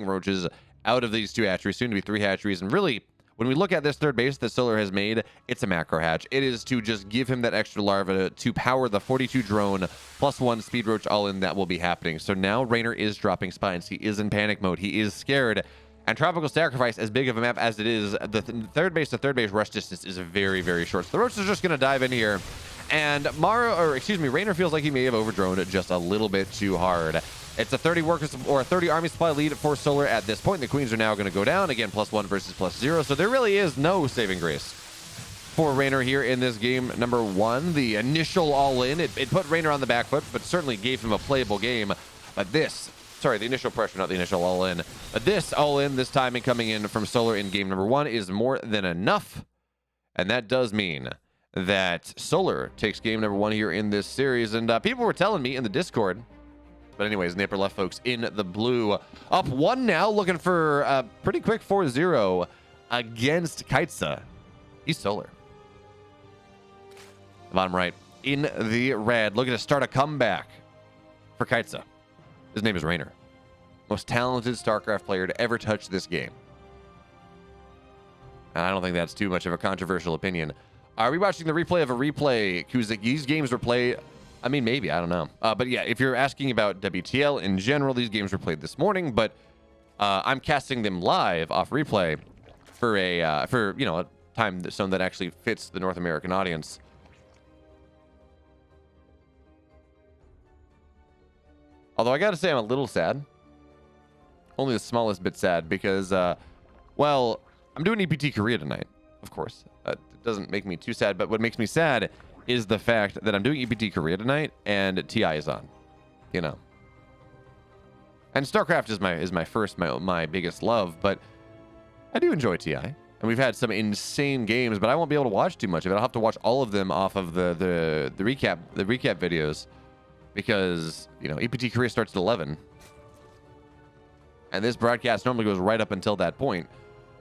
roaches out of these 2 hatcheries, soon to be 3 hatcheries. And really, when we look at this 3rd base that Solar has made, it's a macro hatch. It is to just give him that extra larva to power the 42 drone +1 speed roach all in that will be happening. So now Reynor is dropping spines. He is in panic mode. He is scared. And Tropical Sacrifice, as big of a map as it is, the 3rd base to 3rd base rush distance is very, very short. So the roach is just going to dive in here. And Reynor feels like he may have overdroned it just a little bit too hard. It's a 30 workers or a 30 army supply lead for Solar at this point. The Queens are now going to go down. Again, +1 versus +0. So there really is no saving grace for Reynor here in this game number 1. The initial all-in, it put Reynor on the back foot, but certainly gave him a playable game. But this... Sorry, the initial pressure, not the initial all-in. But this all-in, this timing coming in from Solar in game number 1 is more than enough. And that does mean that Solar takes game number 1 here in this series. And people were telling me in the Discord But anyways, Napier left folks in the blue. Up 1 now, looking for a pretty quick 4-0 against Kaizi. He's Solar. Bottom right, in the red, looking to start a comeback for Kaizi. His name is Reynor. Most talented StarCraft player to ever touch this game. And I don't think that's too much of a controversial opinion. Are we watching the replay of a replay? Kuzik, these games were played... I mean, maybe. I don't know. But yeah, if you're asking about WTL in general, these games were played this morning. But I'm casting them live off replay for a time zone that actually fits the North American audience. Although I got to say I'm a little sad. Only the smallest bit sad because, well, I'm doing EPT Korea tonight, of course. It doesn't make me too sad, but what makes me sad is the fact that I'm doing EPT Korea tonight and TI is on, you know. And StarCraft is my biggest love, but I do enjoy TI. And we've had some insane games, but I won't be able to watch too much of it. I'll have to watch all of them off of the recap videos because, you know, EPT Korea starts at 11. And this broadcast normally goes right up until that point,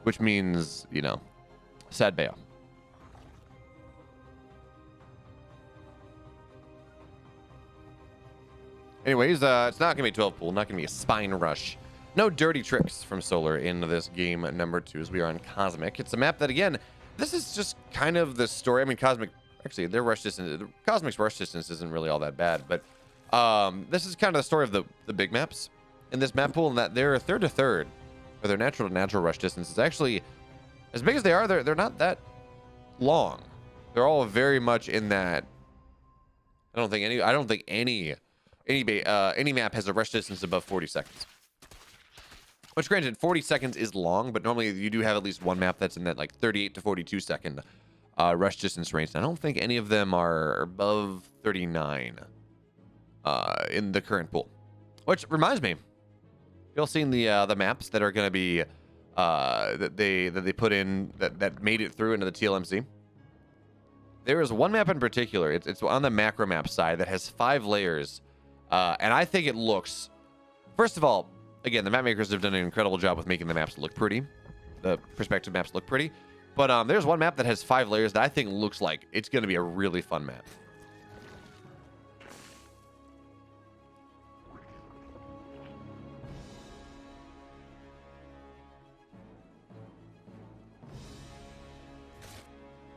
which means, you know, sad bail. Anyways, it's not going to be a 12 pool, not going to be a spine rush. No dirty tricks from Solar in this game number 2 as we are on Cosmic. It's a map that, again, this is just kind of the story. I mean, Cosmic, actually, their rush distance, Cosmic's rush distance isn't really all that bad, but this is kind of the story of the big maps in this map pool, and that their third to third, or their natural to natural rush distance is actually, as big as they are, they're not that long. They're all very much in that. I don't think any map has a rush distance above 40 seconds. Which, granted, 40 seconds is long, but normally you do have at least one map that's in that like 38 to 42 second rush distance range. And I don't think any of them are above 39 in the current pool. Which reminds me, you all seen the maps that are going to be that they put in that made it through into the TLMC? There is one map in particular. It's on the macro map side that has 5 layers, and I think it looks. First of all, again, the map makers have done an incredible job with making the maps look pretty. The perspective maps look pretty, but there's one map that has 5 layers that I think looks like it's going to be a really fun map.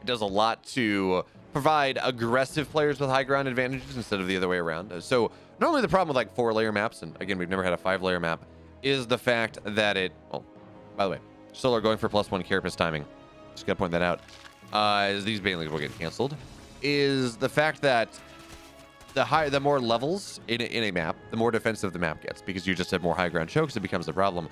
It does a lot to provide aggressive players with high ground advantages instead of the other way around. So normally the problem with like 4-layer maps, and again, we've never had a 5-layer map, is the fact that it, oh, by the way, Solar going for +1 carapace timing. Just gotta point that out. As these banelings will get canceled, is the fact that the more levels in a map, the more defensive the map gets, because you just have more high ground chokes, it becomes a problem.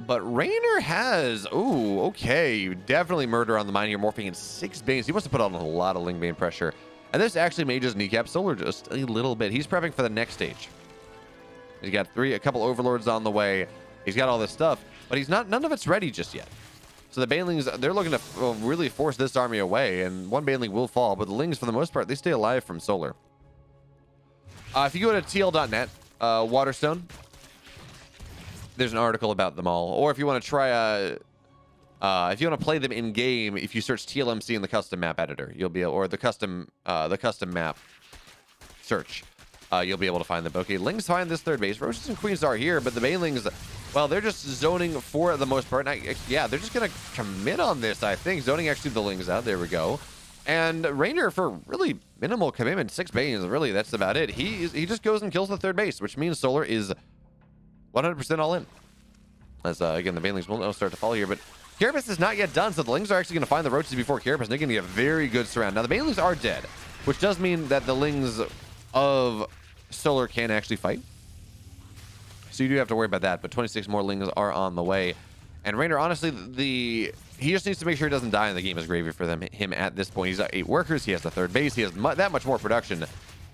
But Reynor has, ooh, okay, definitely murder on the mind here, morphing in 6 Banes. He wants to put on a lot of Ling Bane pressure. And this actually may just kneecap Solar just a little bit. He's prepping for the next stage. He's got a couple Overlords on the way. He's got all this stuff, but none of it's ready just yet. So the Banelings, they're looking to really force this army away, and one Baneling will fall, but the Lings, for the most part, they stay alive from Solar. If you go to TL.net, Waterstone, there's an article about them all. Or if you want to try if you want to play them in game, if you search TLMC in the custom map editor, you'll be able, or the custom map search, you'll be able to find them. Okay, Lings find this third base. Roaches and Queens are here, but the Banelings, well, they're just zoning for the most part. Yeah, they're just gonna commit on this, I think. Zoning actually the Lings out. There we go. And Reynor for really minimal commitment, 6 Banes. Really, that's about it. He just goes and kills the third base, which means Solar is 100% all in. As again, the Banelings will start to fall here, but Carapace is not yet done, so the Lings are actually going to find the Roaches before Carapace, and they're going to get a very good surround. Now, the Banelings are dead, which does mean that the Lings of Solar can actually fight. So you do have to worry about that, but 26 more Lings are on the way. And Reynor, honestly, he just needs to make sure he doesn't die in the game as gravy for him at this point. He's got 8 workers, he has the third base, he has that much more production.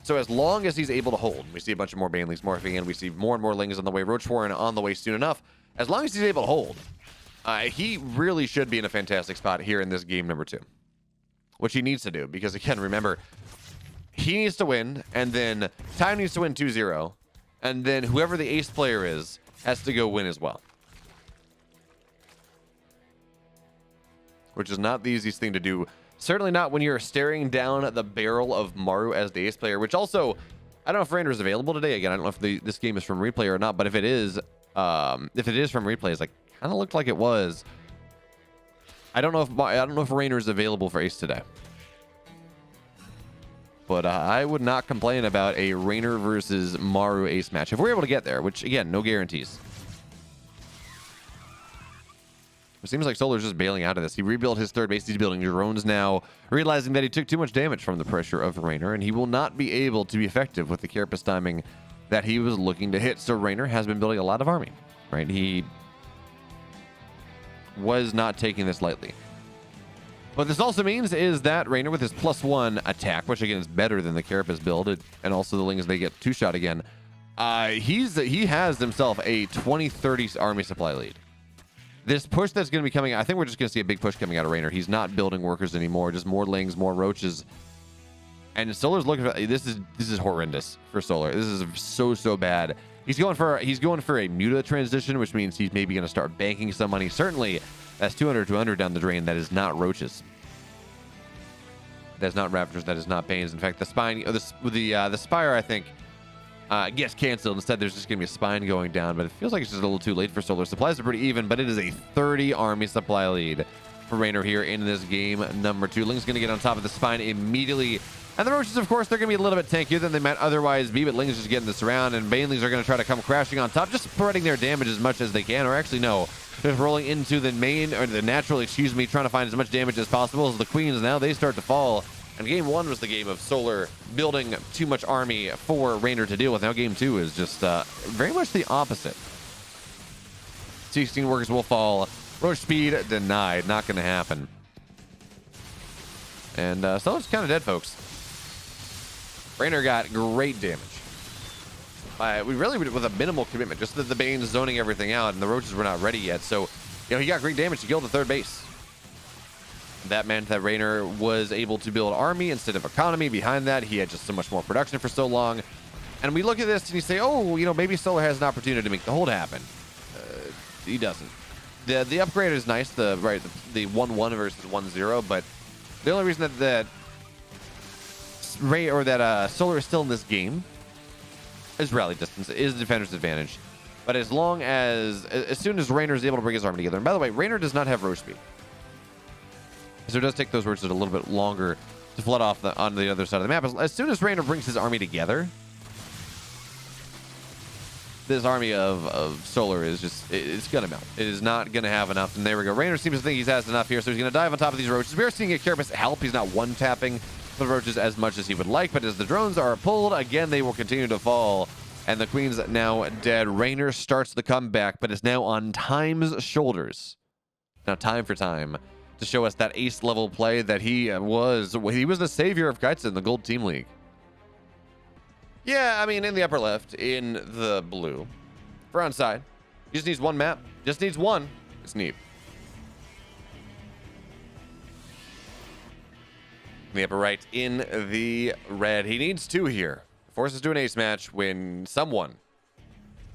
So as long as he's able to hold, we see a bunch of more Banelings morphing in, we see more and more Lings on the way, Roach Warren on the way soon enough. As long as he's able to hold, he really should be in a fantastic spot here in this game number 2. Which he needs to do, because again, remember, he needs to win, and then Time needs to win 2-0. and then whoever the ace player is has to go win as well. Which is not the easiest thing to do. Certainly not when you're staring down at the barrel of Maru as the ace player, which also, I don't know if Reynor is available today. Again, I don't know if this game is from replay or not, but if it is from replay, it's like kind of looked like it was. I don't know if Reynor is available for ace today. But I would not complain about a Reynor versus Maru ace match if we're able to get there, which again, no guarantees. It seems like Solar's just bailing out of this. He rebuilt his third base. He's building drones now, realizing that he took too much damage from the pressure of Reynor, and he will not be able to be effective with the carapace timing that he was looking to hit. So Reynor has been building a lot of army, right? He was not taking this lightly. What this also means is that Reynor with his +1 attack, which again is better than the carapace build, and also the Lings, they get 2-shot again. He has himself a 20-30 army supply lead. This push that's going to be coming, I think we're just going to see a big push coming out of Reynor. He's not building workers anymore, just more Lings, more roaches. And Solar's looking for, this is horrendous for Solar. This is so bad. He's going for a Muta transition, which means he's maybe going to start banking some money. Certainly, that's 200 down the drain. That is not roaches. That's not Raptors. That is not Banes. In fact, the spine, the Spire, I think, gets canceled. Instead, there's just going to be a spine going down, but it feels like it's just a little too late for Solar. Supplies are pretty even, but it is a 30 army supply lead for Reynor here in this game number 2. Ling's going to get on top of the spine immediately. And the Roaches, of course, they're going to be a little bit tankier than they might otherwise be, but Ling's just getting this around, and Banelings are going to try to come crashing on top, just spreading their damage as much as they can, or actually, no, just rolling into the main, or the natural, trying to find as much damage as possible. As the Queens, now they start to fall. And game 1 was the game of Solar building too much army for Reynor to deal with. Now game 2 is just very much the opposite. 16 workers will fall. Roach speed denied. Not going to happen. And Solar's kind of dead, folks. Reynor got great damage. We really with a minimal commitment. Just that the Bane's zoning everything out, and the Roaches were not ready yet. So, he got great damage to kill the third base. That meant that Reynor was able to build army instead of economy. Behind that, he had just so much more production for so long. And we look at this and you say, oh, maybe Solar has an opportunity to make the hold happen. He doesn't. The upgrade is nice, the 1-1 versus 1-0, but the only reason that Solar is still in this game is rally distance, is the defender's advantage. But as soon as Reynor is able to bring his army together, and by the way, Reynor does not have roach speed. So it does take those roaches a little bit longer to flood off on the other side of the map. As soon as Reynor brings his army together, this army of Solar is it's going to melt. It is not going to have enough. And there we go. Reynor seems to think he has enough here, so he's going to dive on top of these roaches. We are seeing a carapace help. He's not one-tapping the roaches as much as he would like, but as the drones are pulled, again, they will continue to fall. And the Queen's now dead. Reynor starts the comeback, but it's now on Time's shoulders. Now, time for Time to show us that ace level play that he was the savior of Kaizi in the Gold Team League. Yeah, I mean, in the upper left, in the blue. For Onsyde, he just needs one map. Just needs one. It's Neeb. In the upper right, in the red. He needs 2 here. Forces to an ace match when someone,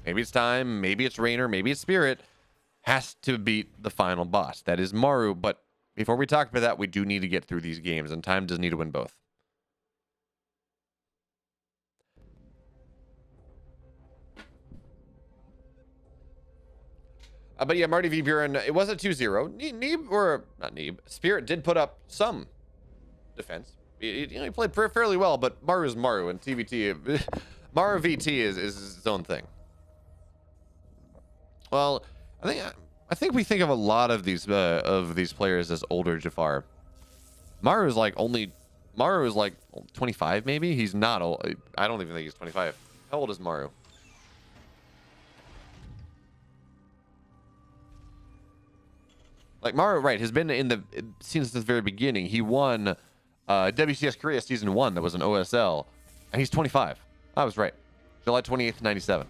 maybe it's Time, maybe it's Reynor, maybe it's Spirit, has to beat the final boss. That is Maru, but before we talk about that, we do need to get through these games, and Time does need to win both. But yeah, Marty v. Buren, it was a 2-0. Neeb, or not Neeb, Spirit did put up some defense. He played fairly well, but Maru is Maru, and TVT, Maru VT is his own thing. Well, I think we think of a lot of these players as older Jafar. Maru is like 25 maybe. He's not old. I don't even think he's 25. How old is Maru? Like Maru, right, has been since the very beginning. He won WCS Korea Season 1 that was an OSL, and he's 25. I was right. July 28th, 97.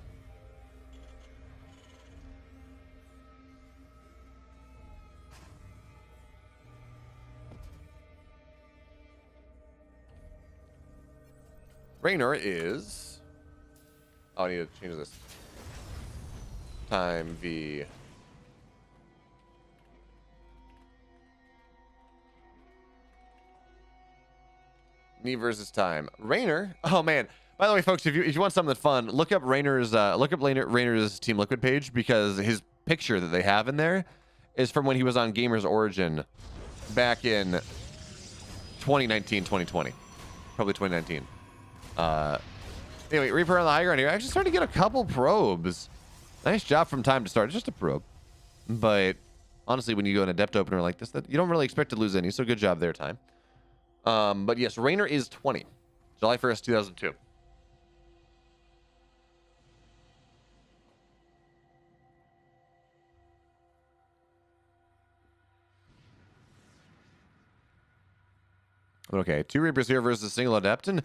Reynor is Oh, I need to change this. Time v. Neeb versus time. Reynor. Oh man. By the way, folks, if you want something fun, look up Reynor's Team Liquid page, because his picture that they have in there is from when he was on Gamers Origin back in 2019, 2020, probably 2019. Anyway, Reaper on the high ground here. Actually starting to get a couple probes. Nice job from time to start. Just a probe, but honestly, when you go in a depth opener like this, that you don't really expect to lose any. So good job there, time. But yes, Reynor is 20, July 1st, 2002. Okay, 2 Reapers here versus a single Adept. And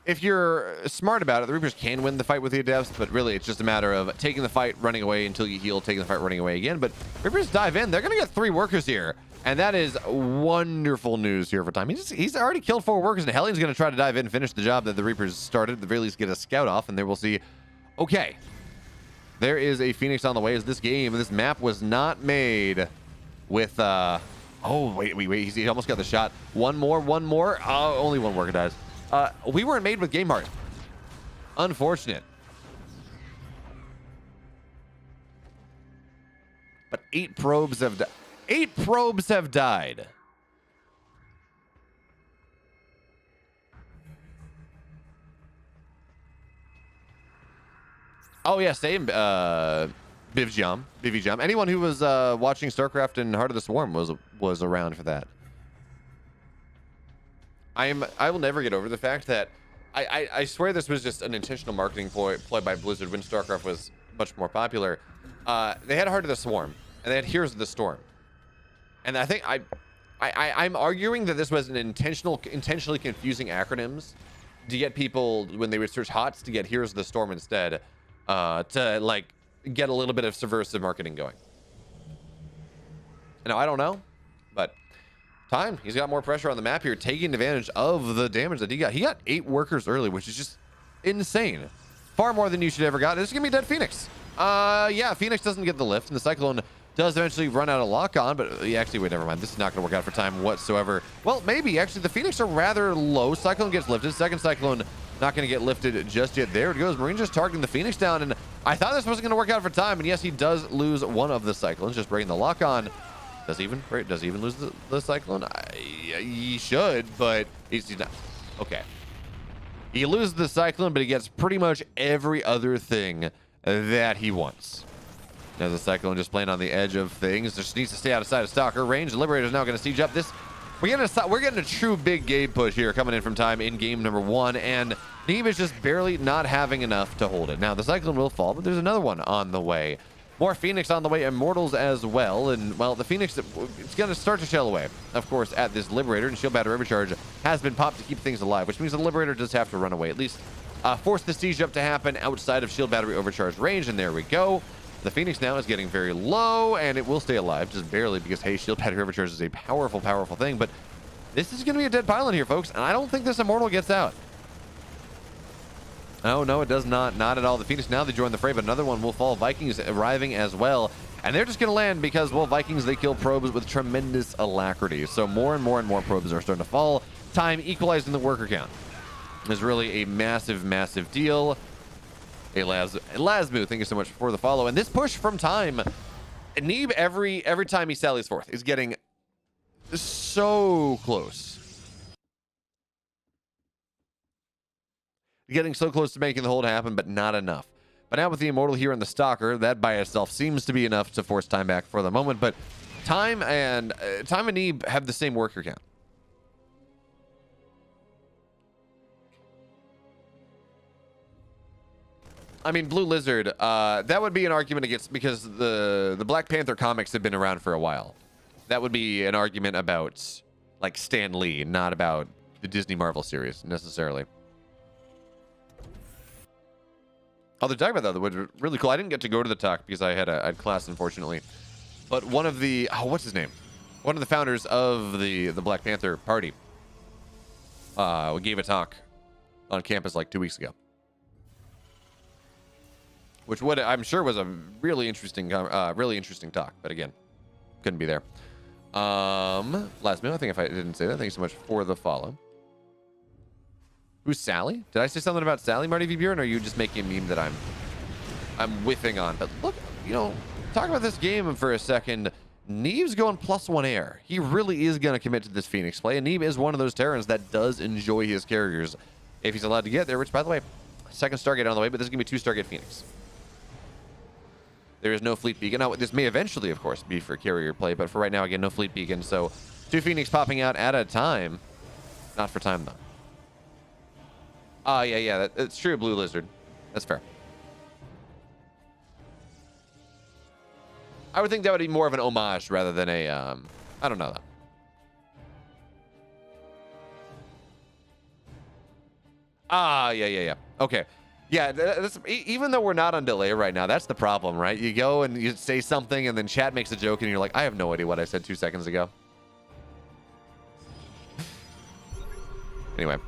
if you're smart about it, the Reapers can win the fight with the Adepts, but really it's just a matter of taking the fight, running away until you heal, taking the fight, running away again. But Reapers dive in. They're going to get 3 workers here. And that is wonderful news here for time. He's already killed 4 workers, and Hellion's going to try to dive in and finish the job that the Reapers started. At the very least, get a scout off, and there we'll see. Okay. There is a Phoenix on the way, as this map was not made with... Oh, wait. He almost got the shot. One more. Oh, only 1 worker dies. We weren't made with Game Heart. Unfortunate. But 8 probes have died. 8 probes have died. Oh, yeah, same. Bivjam. Anyone who was watching StarCraft and Heart of the Swarm was around for that. I will never get over the fact that I swear this was just an intentional marketing ploy by Blizzard when StarCraft was much more popular. They had Heart of the Swarm, and they had Heroes of the Storm. And I think I'm arguing that this was an intentionally confusing acronyms to get people, when they would search HOTS, to get Heroes of the Storm instead, to like get a little bit of subversive marketing going. Now I don't know, but time, he's got more pressure on the map here, taking advantage of the damage that he got. He got 8 workers early, which is just insane. Far more than you should ever got. This is gonna be dead Phoenix. Yeah, Phoenix doesn't get the lift, and the Cyclone does eventually run out of lock-on, but actually, wait, never mind. This is not going to work out for time whatsoever. Well, maybe. Actually, the Phoenix are rather low. Cyclone gets lifted. Second Cyclone not going to get lifted just yet. There it goes. Marine just targeting the Phoenix down, and I thought this wasn't going to work out for time, and yes, he does lose one of the Cyclones, just breaking the lock-on. Does he even lose the Cyclone? He should, but he's not. Okay. He loses the Cyclone, but he gets pretty much every other thing that he wants. Now the Cyclone just playing on the edge of things. Just needs to stay outside of Stalker range. The Liberator is now going to siege up this. We're getting a true big game push here coming in from time in game number 1, and Neeb is just barely not having enough to hold it. Now the Cyclone will fall, but there's another one on the way. More Phoenix on the way, Immortals as well, and well, the Phoenix, it's going to start to shell away, of course, at this Liberator, and Shield Battery Overcharge has been popped to keep things alive, which means the Liberator does have to run away, at least force the siege up to happen outside of Shield Battery Overcharge range, and there we go. The Phoenix now is getting very low, and it will stay alive, just barely, because, hey, Shield Battery Overcharge is a powerful, powerful thing, but this is going to be a dead pylon here, folks, and I don't think this Immortal gets out. Oh, no, it does not. Not at all. The Phoenix, now they join the fray, but another one will fall. Vikings arriving as well, and they're just going to land because, well, Vikings, they kill probes with tremendous alacrity, so more and more and more probes are starting to fall. Time equalizing the worker count is really a massive, massive deal. Hey, Lasmu, thank you so much for the follow. And this push from time, Neeb, every time he sallies forth, is getting so close. Getting so close to making the hold happen, but not enough. But now with the Immortal here and the Stalker, that by itself seems to be enough to force time back for the moment. But time and Neeb have the same worker count. I mean, Blue Lizard, that would be an argument against, because the Black Panther comics have been around for a while. That would be an argument about, like, Stan Lee, not about the Disney Marvel series, necessarily. Oh, they're talking about that, which was really cool. I didn't get to go to the talk because I had class, unfortunately. But one of the, what's his name? One of the founders of the Black Panther party gave a talk on campus like 2 weeks ago. which would I'm sure was a really interesting talk, but again, couldn't be there. Last minute, I think if I didn't say that, thank you so much for the follow. Who's Sally? Did I say something about Sally, Marty V. Bjorn, or are you just making a meme that I'm whiffing on? But look, talk about this game for a second. Neeb's going +1 air. He really is going to commit to this Phoenix play, and Neeb is one of those Terrans that does enjoy his carriers if he's allowed to get there, which, by the way, second Stargate on the way, but this is going to be 2 Stargate Phoenix. There is no fleet beacon. Now, this may eventually, of course, be for carrier play, but for right now, again, no fleet beacon. So 2 Phoenix popping out at a time. Not for time, though. Yeah, that's true, Blue Lizard. That's fair. I would think that would be more of an homage rather than a, I don't know, though. Yeah. Okay. Yeah, even though we're not on delay right now, that's the problem, right? You go and you say something, and then chat makes a joke, and you're like, I have no idea what I said 2 seconds ago. Anyway,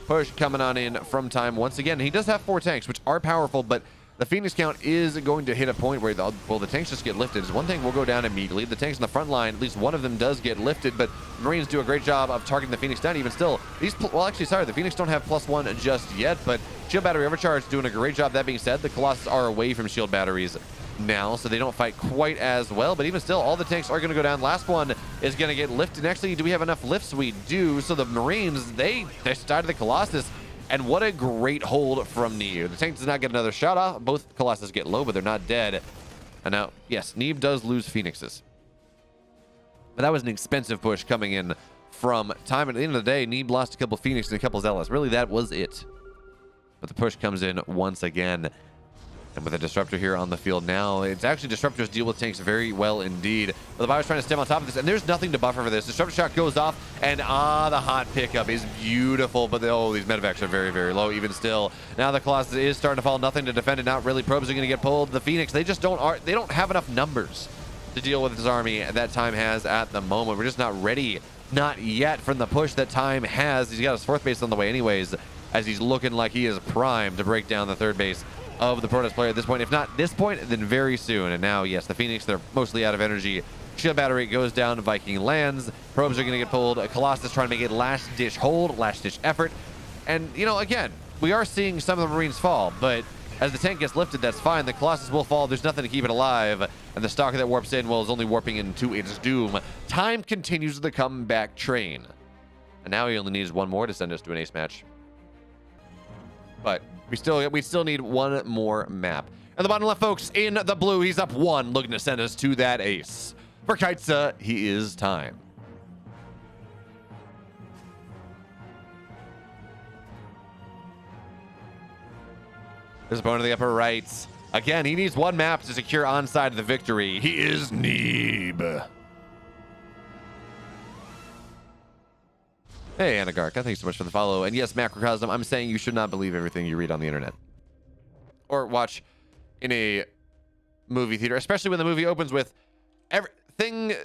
push coming on in from time once again. He does have 4 tanks, which are powerful, but the Phoenix count is going to hit a point where the tanks just get lifted. One tank will go down immediately. The tanks in the front line, at least one of them does get lifted, but Marines do a great job of targeting the Phoenix down. Even still, the Phoenix don't have +1 just yet, but shield battery overcharge doing a great job. That being said, the Colossus are away from shield batteries now, so they don't fight quite as well, but even still, all the tanks are going to go down. Last one is going to get lifted. Actually, do we have enough lifts? We do. So the Marines, they started the Colossus. And what a great hold from Neeb. The tank does not get another shot off. Both Colossus get low, but they're not dead. And now, yes, Neeb does lose Phoenixes. But that was an expensive push coming in from time. At the end of the day, Neeb lost a couple Phoenix and a couple Zealous. Really, that was it. But the push comes in once again. And with a Disruptor here on the field now, it's actually Disruptors deal with tanks very well indeed. But the Bio's trying to stem on top of this, and there's nothing to buffer for this. Disruptor shot goes off, and the hot pickup is beautiful. But these medevacs are very, very low even still. Now the Colossus is starting to fall. Nothing to defend it. Not really. Probes are going to get pulled. The Phoenix, they don't have enough numbers to deal with this army that Time has at the moment. We're just not ready. Not yet from the push that Time has. He's got his 4th base on the way anyways, as he's looking like he is primed to break down the 3rd base of the Protoss player at this point. If not this point, then very soon. And now, yes, the Phoenix, they're mostly out of energy. Shield battery goes down. Viking lands. Probes are going to get pulled. Colossus trying to make it last-ditch hold, last-ditch effort. And, again, we are seeing some of the Marines fall, but as the tank gets lifted, that's fine. The Colossus will fall. There's nothing to keep it alive. And the Stalker that warps in, is only warping into its doom. Time continues the comeback train. And now he only needs 1 more to send us to an ace match. But we still need 1 more map. And the bottom left, folks, in the blue, he's up 1, looking to send us to that ace. For Kaizi, he is Time. His opponent in the upper right. Again, he needs 1 map to secure Onsyde the victory. He is Neeb. Hey, Anagark, thanks so much for the follow. And yes, Macrocosm, I'm saying you should not believe everything you read on the internet. Or watch in a movie theater, especially when the movie opens with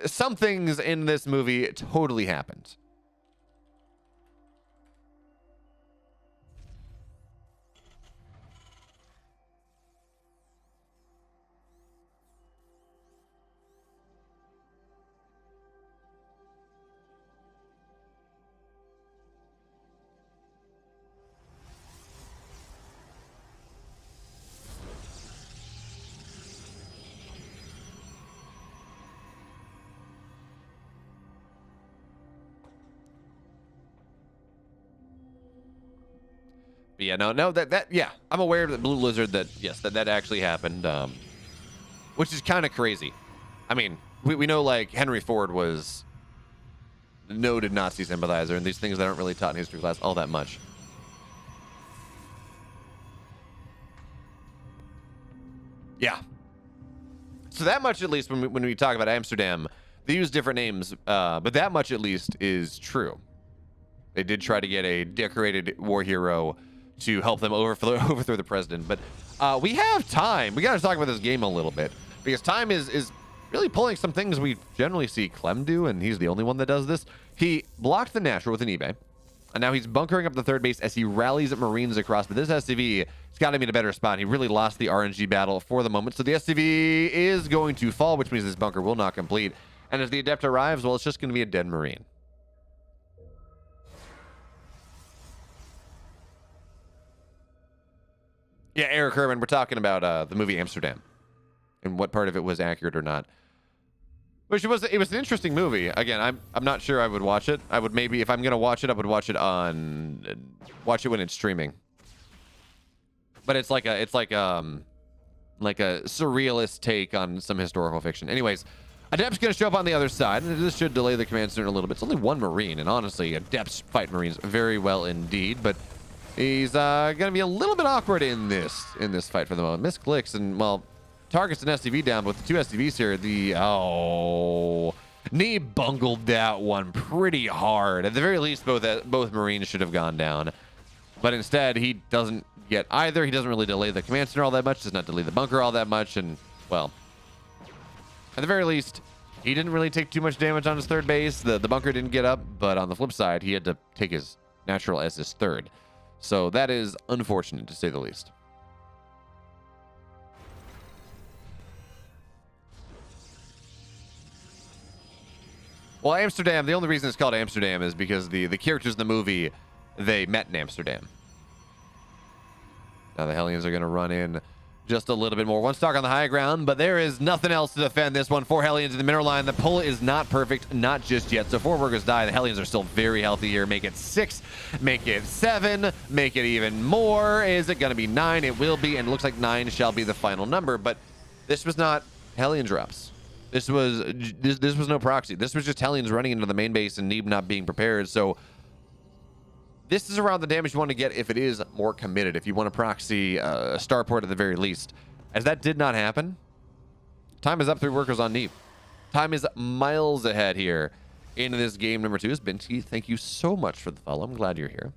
some things in this movie totally happened. But yeah, yeah, I'm aware of the Blue Lizard that actually happened, which is kind of crazy. I mean, we know like Henry Ford was noted Nazi sympathizer, and these things that aren't really taught in history class all that much. Yeah. So that much at least when we talk about Amsterdam, they use different names, but that much at least is true. They did try to get a decorated war hero to help them overthrow the president. But we have Time. We got to talk about this game a little bit, because Time is really pulling some things we generally see Clem do, and he's the only one that does this. He blocked the natural with an eBay. And now he's bunkering up the third base as he rallies Marines across. But this SCV, it's got to be in a better spot. He really lost the RNG battle for the moment. So the SCV is going to fall, which means this bunker will not complete. And as the Adept arrives, well, it's just going to be a dead Marine. Yeah, Eric Herman, we're talking about the movie Amsterdam and what part of it was accurate or not. Which it was an interesting movie. Again, I'm not sure I would watch it. I would maybe, if I'm gonna watch it, I would watch it when it's streaming. But it's like a surrealist take on some historical fiction. Anyways, Adept's gonna show up on the other side, and this should delay the command center a little bit. It's only one Marine, and honestly, Adepts fight Marines very well indeed. But he's gonna be a little bit awkward in this fight for the moment. Misclicks and well, targets an SCV down, but with the two SCVs here, Neeb bungled that one pretty hard. At the very least, both Marines should have gone down. But instead, he doesn't get either. He doesn't really delay the command center all that much, does not delay the bunker all that much, and, well, at the very least, he didn't really take too much damage on his third base. The bunker didn't get up, but on the flip side, he had to take his natural as his third. So that is unfortunate, to say the least. Well, Amsterdam, the only reason it's called Amsterdam is because the characters in the movie, they met in Amsterdam. Now the Hellions are going to run in just a little bit more. One stock on the high ground, but there is nothing else to defend this one. 4 Hellions in the middle line. The pull is not perfect, not just yet. So 4 workers die. The Hellions are still very healthy here. Make it 6, make it 7, make it even more. Is it going to be 9? It will be, and it looks like 9 shall be the final number. But this was not Hellion drops. This was no proxy. This was just Hellions running into the main base and Neeb not being prepared. So this is around the damage you want to get if it is more committed. If you want to proxy a starport at the very least. As that did not happen, time is up 3 workers on Neeb. Time is miles ahead here into this game number 2. Binti, thank you so much for the follow. I'm glad you're here.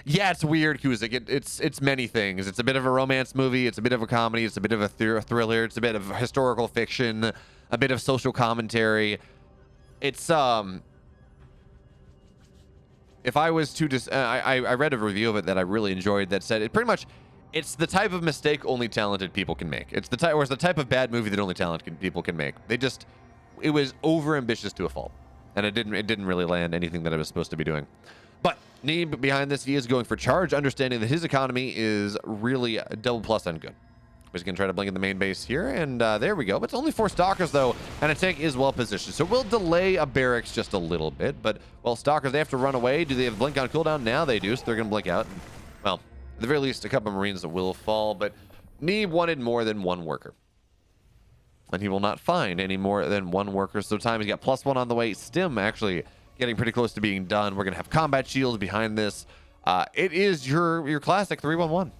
Yeah, it's weird, Kuzik. It's many things. It's a bit of a romance movie. It's a bit of a comedy. It's a bit of a thriller. It's a bit of historical fiction. A bit of social commentary. It's if I was to just, I read a review of it that I really enjoyed that said it pretty much, it's the type of mistake only talented people can make. It's the type of bad movie that only talented people can make. It was over ambitious to a fault, and it didn't really land anything that it was supposed to be doing. But Neeb behind this, he is going for charge, understanding that his economy is really a double plus and good. He's going to try to blink in the main base here, and there we go. But it's only 4 Stalkers, though, and a tank is well positioned. So we'll delay a barracks just a little bit. But, well, Stalkers, they have to run away. Do they have blink on cooldown? Now they do, so they're going to blink out. And, well, at the very least, a couple of Marines will fall. But Neeb wanted more than 1 worker. And he will not find any more than 1 worker. So time, he's got +1 on the way. Stim, actually, getting pretty close to being done. We're going to have combat shields behind this. It is your classic 3-1-1.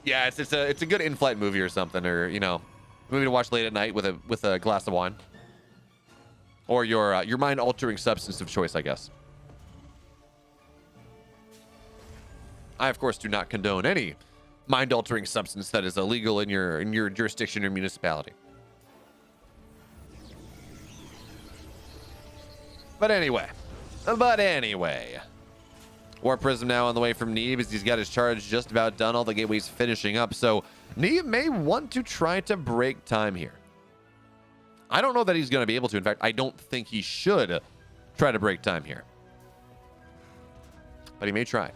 Yeah, it's a good in-flight movie or something, or movie to watch late at night with a glass of wine, or your mind-altering substance of choice, I guess. I of course do not condone any mind-altering substance that is illegal in your jurisdiction or municipality. But anyway. War Prism now on the way from Neeb as he's got his charge just about done. All the gateways finishing up. So Neeb may want to try to break time here. I don't know that he's going to be able to. In fact, I don't think he should try to break time here. But he may try.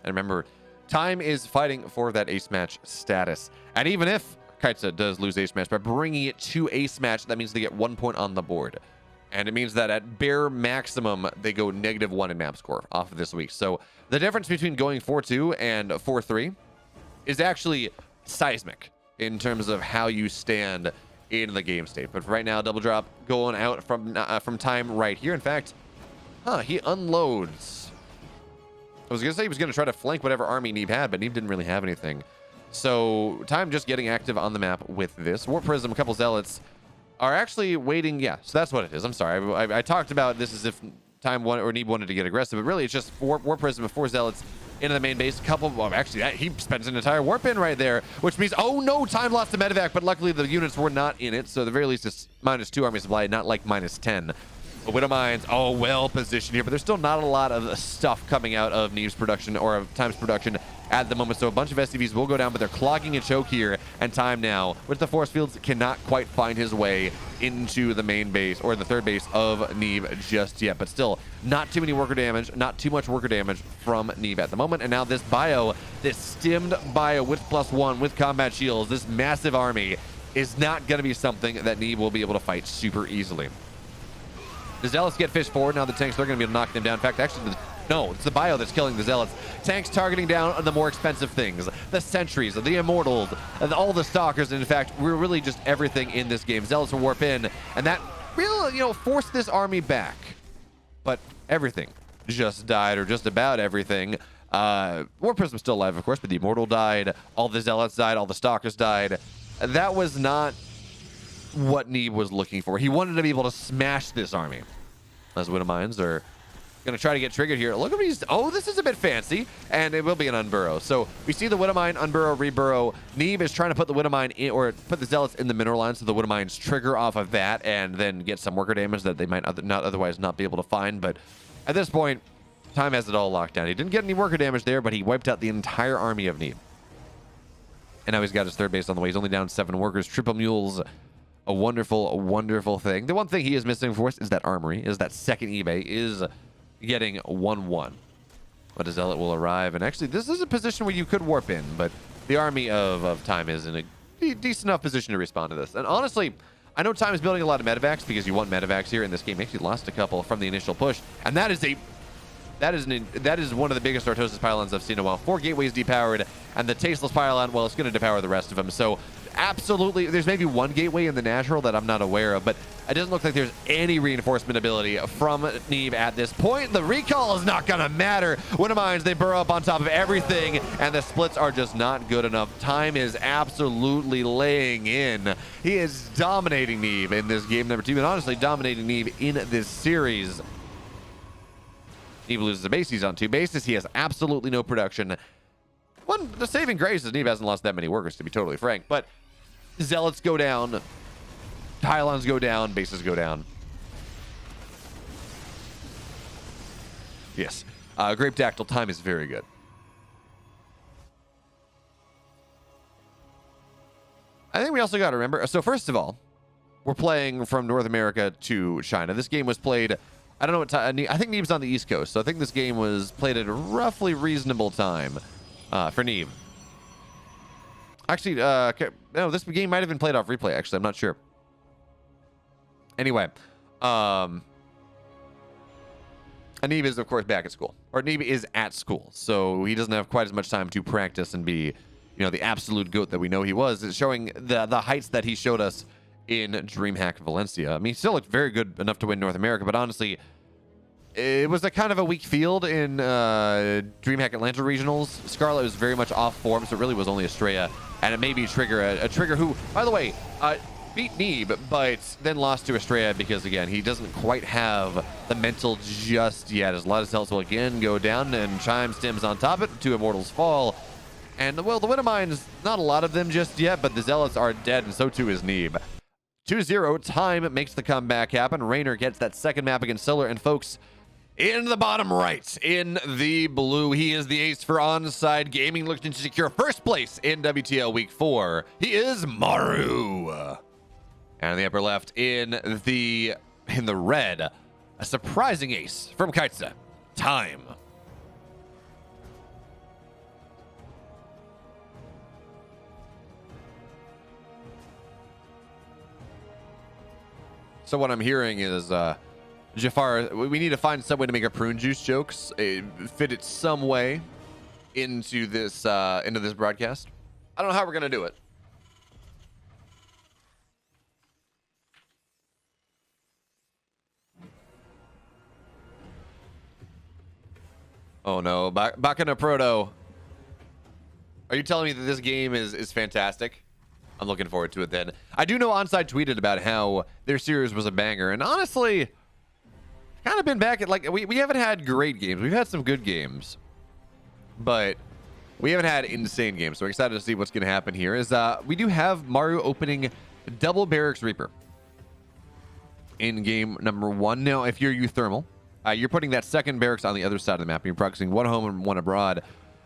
And remember, time is fighting for that ace match status. And even if Kaizi does lose ace match, by bringing it to ace match, that means they get 1 point on the board. And it means that at bare maximum, they go -1 in map score off of this week. So the difference between going 4-2 and 4-3 is actually seismic in terms of how you stand in the game state. But right now, double drop going out from time right here. In fact, he unloads. I was going to say he was going to try to flank whatever army Neeb had, but Neeb didn't really have anything. So time just getting active on the map with this. War Prism, a couple Zealots are actually waiting. Yeah, so that's what it is. I'm sorry. I talked about this as if time wanted or Neeb wanted to get aggressive, but really it's just War Prism with 4 Zealots into the main base. Well, actually, he spends an entire warp in right there, which means, oh no, time lost to medevac, but luckily the units were not in it, so at the very least it's -2 army supply, not like -10. The Widow Mines, oh, well positioned here, but there's still not a lot of stuff coming out of Neeb's production or of Time's production at the moment, so a bunch of SCVs will go down, but they're clogging a choke here, and Time now, with the force fields, cannot quite find his way into the main base, or the third base of Neeb just yet, but still, not too many worker damage, not too much worker damage from Neeb at the moment, and now this bio, this stimmed bio with +1, with combat shields, this massive army, is not going to be something that Neeb will be able to fight super easily. The Zealots get fished forward. Now the tanks, they're going to be able to knock them down. In fact, actually, no, it's the bio that's killing the Zealots. Tanks targeting down the more expensive things. The Sentries, the Immortals, and all the Stalkers. And in fact, we're really just everything in this game. Zealots will warp in, and that really, forced this army back. But everything just died, or just about everything. War Prism's still alive, of course, but the Immortal died. All the Zealots died. All the Stalkers died. That was not what Neeb was looking for. He wanted to be able to smash this army. As Widow Mines are going to try to get triggered here. Look at these. Oh, this is a bit fancy, and it will be an unburrow. So we see the Widow Mine, unburrow, reburrow. Neeb is trying to put the Widow Mine in, or put the Zealots in the mineral line, so the Widow Mines trigger off of that and then get some worker damage that they might otherwise not be able to find. But at this point, Time has it all locked down. He didn't get any worker damage there, but he wiped out the entire army of Neeb. And now he's got his third base on the way. He's only down 7 workers. Triple mules. A wonderful thing. The one thing he is missing for us is that armory, is that second eBay is getting 1-1. But a Zealot will arrive, and actually this is a position where you could warp in, but the army of Time is in a decent enough position to respond to this. And honestly, I know Time is building a lot of medevacs because you want medevacs here in this game. Actually lost a couple from the initial push, and that is one of the biggest Artosis pylons I've seen in a while. 4 gateways depowered, and the Tasteless pylon, well, it's going to depower the rest of them. So absolutely, there's maybe 1 gateway in the natural that I'm not aware of, but it doesn't look like there's any reinforcement ability from Neeb at this point. The recall is not going to matter. Widow Mines, they burrow up on top of everything, and the splits are just not good enough. Time is absolutely laying in. He is dominating Neeb in this game number 2, and honestly dominating Neeb in this series. Neeb loses a base. He's on 2 bases. He has absolutely no production. The saving grace is Neeb hasn't lost that many workers, to be totally frank, but Zealots go down, pylons go down, bases go down. Yes, Grape Dactyl, Time is very good. I think we also got to remember, so first of all, we're playing from North America to China. This game was played, I don't know what time, I think Neeb's on the East Coast, so I think this game was played at a roughly reasonable time for Neeb. Actually, no, this game might have been played off replay, actually. I'm not sure. Anyway, Neeb is, of course, back at school. Or Neeb is at school, so he doesn't have quite as much time to practice and be, the absolute GOAT that we know he was. It's showing the heights that he showed us in DreamHack Valencia. I mean, he still looked very good enough to win North America, but honestly, it was a kind of a weak field in DreamHack Atlanta Regionals. Scarlet was very much off form, so it really was only Estrella. And it may be Trigger, a Trigger who, by the way, beat Neeb, but then lost to Estrella because, again, he doesn't quite have the mental just yet. As a lot of Zealots will again go down, and Chime stems on top of it. 2 Immortals fall. And, well, the Widow Mines, not a lot of them just yet, but the Zealots are dead, and so too is Neeb. 2-0, Time makes the comeback happen. Reynor gets that second map against Solar, and folks, in the bottom right, in the blue, he is the ace for Onsyde Gaming, looking to secure first place in WTL Week 4. He is Maru. And in the upper left, in the red, a surprising ace from Kaizi, Time. So what I'm hearing is, Jafar, we need to find some way to make our prune juice jokes fit it some way into this broadcast. I don't know how we're gonna do it. Oh no, back in a proto. Are you telling me that this game is fantastic? I'm looking forward to it then. I do know Onsyde tweeted about how their series was a banger, and honestly, kind of been back at, like, we haven't had great games. We've had some good games. but we haven't had insane games, so we're excited to see what's going to happen here. We do have Maru opening double Barracks Reaper in game number 1. Now, if you're Thermal, you're putting that second barracks on the other side of the map. You're practicing one home and one abroad.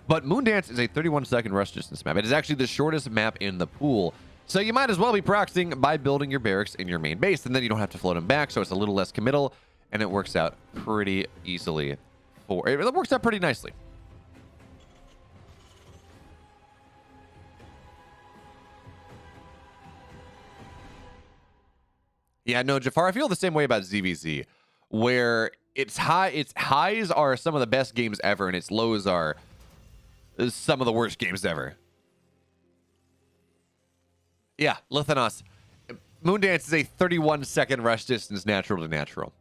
But Moondance is a 31-second rush distance map. It is actually the shortest map in the pool. So you might as well be practicing by building your barracks in your main base, and then you don't have to float them back, so it's a little less committal, and it works out pretty easily. It works out pretty nicely. Yeah, no, Jafar, I feel the same way about ZVZ, where its highs are some of the best games ever, and its lows are some of the worst games ever. Yeah, Lithanos. Moondance is a 31-second rush distance natural to natural.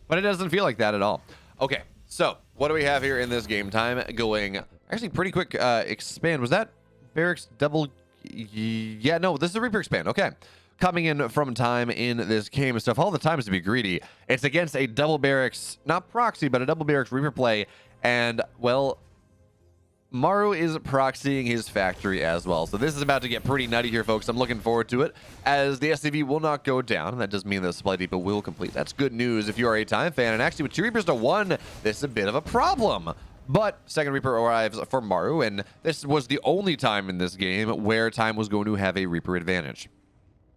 But it doesn't feel like that at all. Okay, so what do we have here in this game time? Going, actually, pretty quick expand. Was that Barracks double? Yeah, no, this is a Reaper expand. Okay. Coming in from time in this game and stuff. All the times to be greedy. It's against a double Barracks, not proxy, but a double Barracks Reaper play. And, well, Maru is proxying his factory as well. So this is about to get pretty nutty here, folks. I'm looking forward to it, as the SCV will not go down. That does mean the supply depot will complete. That's good news if you are a time fan. And actually, with 2 Reapers to 1, this is a bit of a problem. But second Reaper arrives for Maru, and this was the only time in this game where time was going to have a Reaper advantage.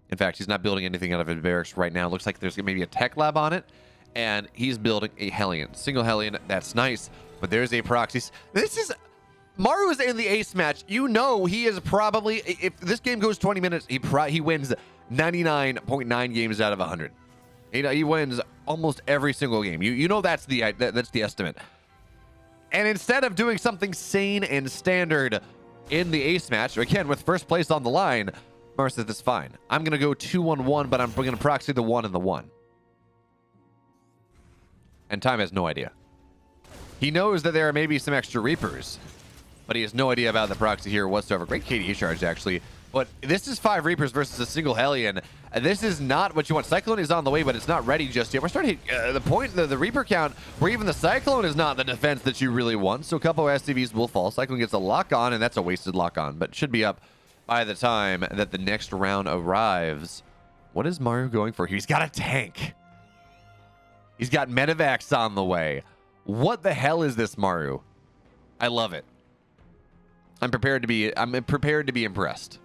In fact, he's not building anything out of his barracks right now. Looks like there's maybe a tech lab on it, and he's building a Hellion. Single Hellion, that's nice, but there's a proxy. This is... Maru is in the ace match. You know he is probably... If this game goes 20 minutes, he wins 99.9 games out of 100. He wins almost every single game. You know that's the estimate. And instead of doing something sane and standard in the ace match, again, with first place on the line... Maru says, that's fine. I'm going to go 2-1-1, but I'm going to proxy the 1 and the 1. And time has no idea. He knows that there are maybe some extra Reapers, but he has no idea about the proxy here whatsoever. Great KDA charge, actually. But this is 5 Reapers versus a single Hellion. This is not what you want. Cyclone is on the way, but it's not ready just yet. We're starting to hit the point, the Reaper count, where even the Cyclone is not the defense that you really want. So a couple of SCVs will fall. Cyclone gets a lock on, and that's a wasted lock on, but should be up by the time that the next round arrives. What is Maru going for here? He's got a tank. He's got medevacs on the way. What the hell is this, Maru? I love it. I'm prepared to be impressed.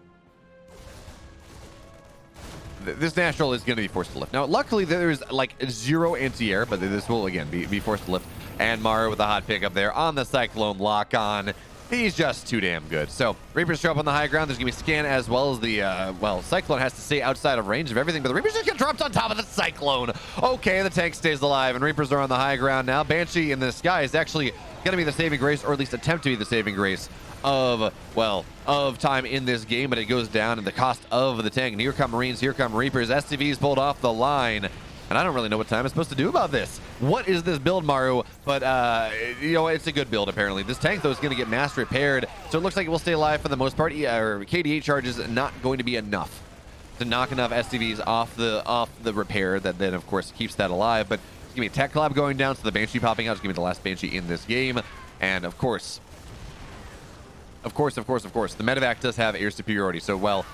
This natural is going to be forced to lift. Now, luckily, there's like 0 anti-air, but this will, again, be forced to lift. And Maru with a hot pick up there on the Cyclone lock-on. He's just too damn good. So, Reapers show up on the high ground. There's going to be scan as well as the, well, Cyclone has to stay outside of range of everything, but the Reapers just get dropped on top of the Cyclone. Okay, the tank stays alive, and Reapers are on the high ground now. Banshee in the sky is actually going to be the saving grace, or at least attempt to be the saving grace of, well, of time in this game, but it goes down at the cost of the tank. And here come Marines, here come Reapers. SCVs pulled off the line. And I don't really know what time is supposed to do about this. What is this build, Maru? But, you know, it's a good build, apparently. This tank, though, is going to get mass repaired. So it looks like it will stay alive for the most part. KDA charge is not going to be enough to knock enough SCVs off the repair that then, of course, keeps that alive. But it's going to be a tech collab going down, so the Banshee popping out is going to be the last Banshee in this game. And, of course, the medevac does have air superiority. So, well...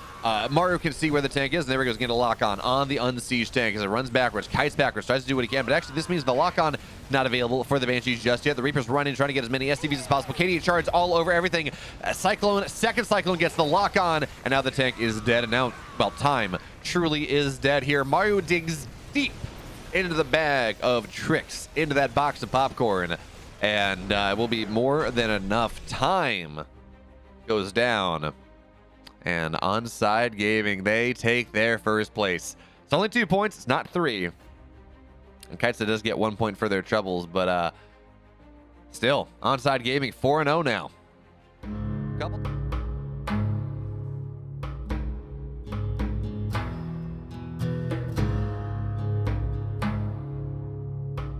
Maru can see where the tank is, and there he goes, getting a lock-on on the unsieged tank as it runs backwards, kites backwards, tries to do what he can, but actually this means the lock-on not available for the Banshees just yet. The Reapers run in, trying to get as many SCVs as possible. KDA charge all over everything. Cyclone, second Cyclone gets the lock-on, and now the tank is dead, and now, well, time truly is dead here. Maru digs deep into the bag of tricks, into that box of popcorn, and it will be more than enough. Time goes down. And Onsyde Gaming, they take their first place. It's only 2 points, it's not 3. And Kaizi does get 1 point for their troubles, but still, Onsyde Gaming 4-0 now. Couple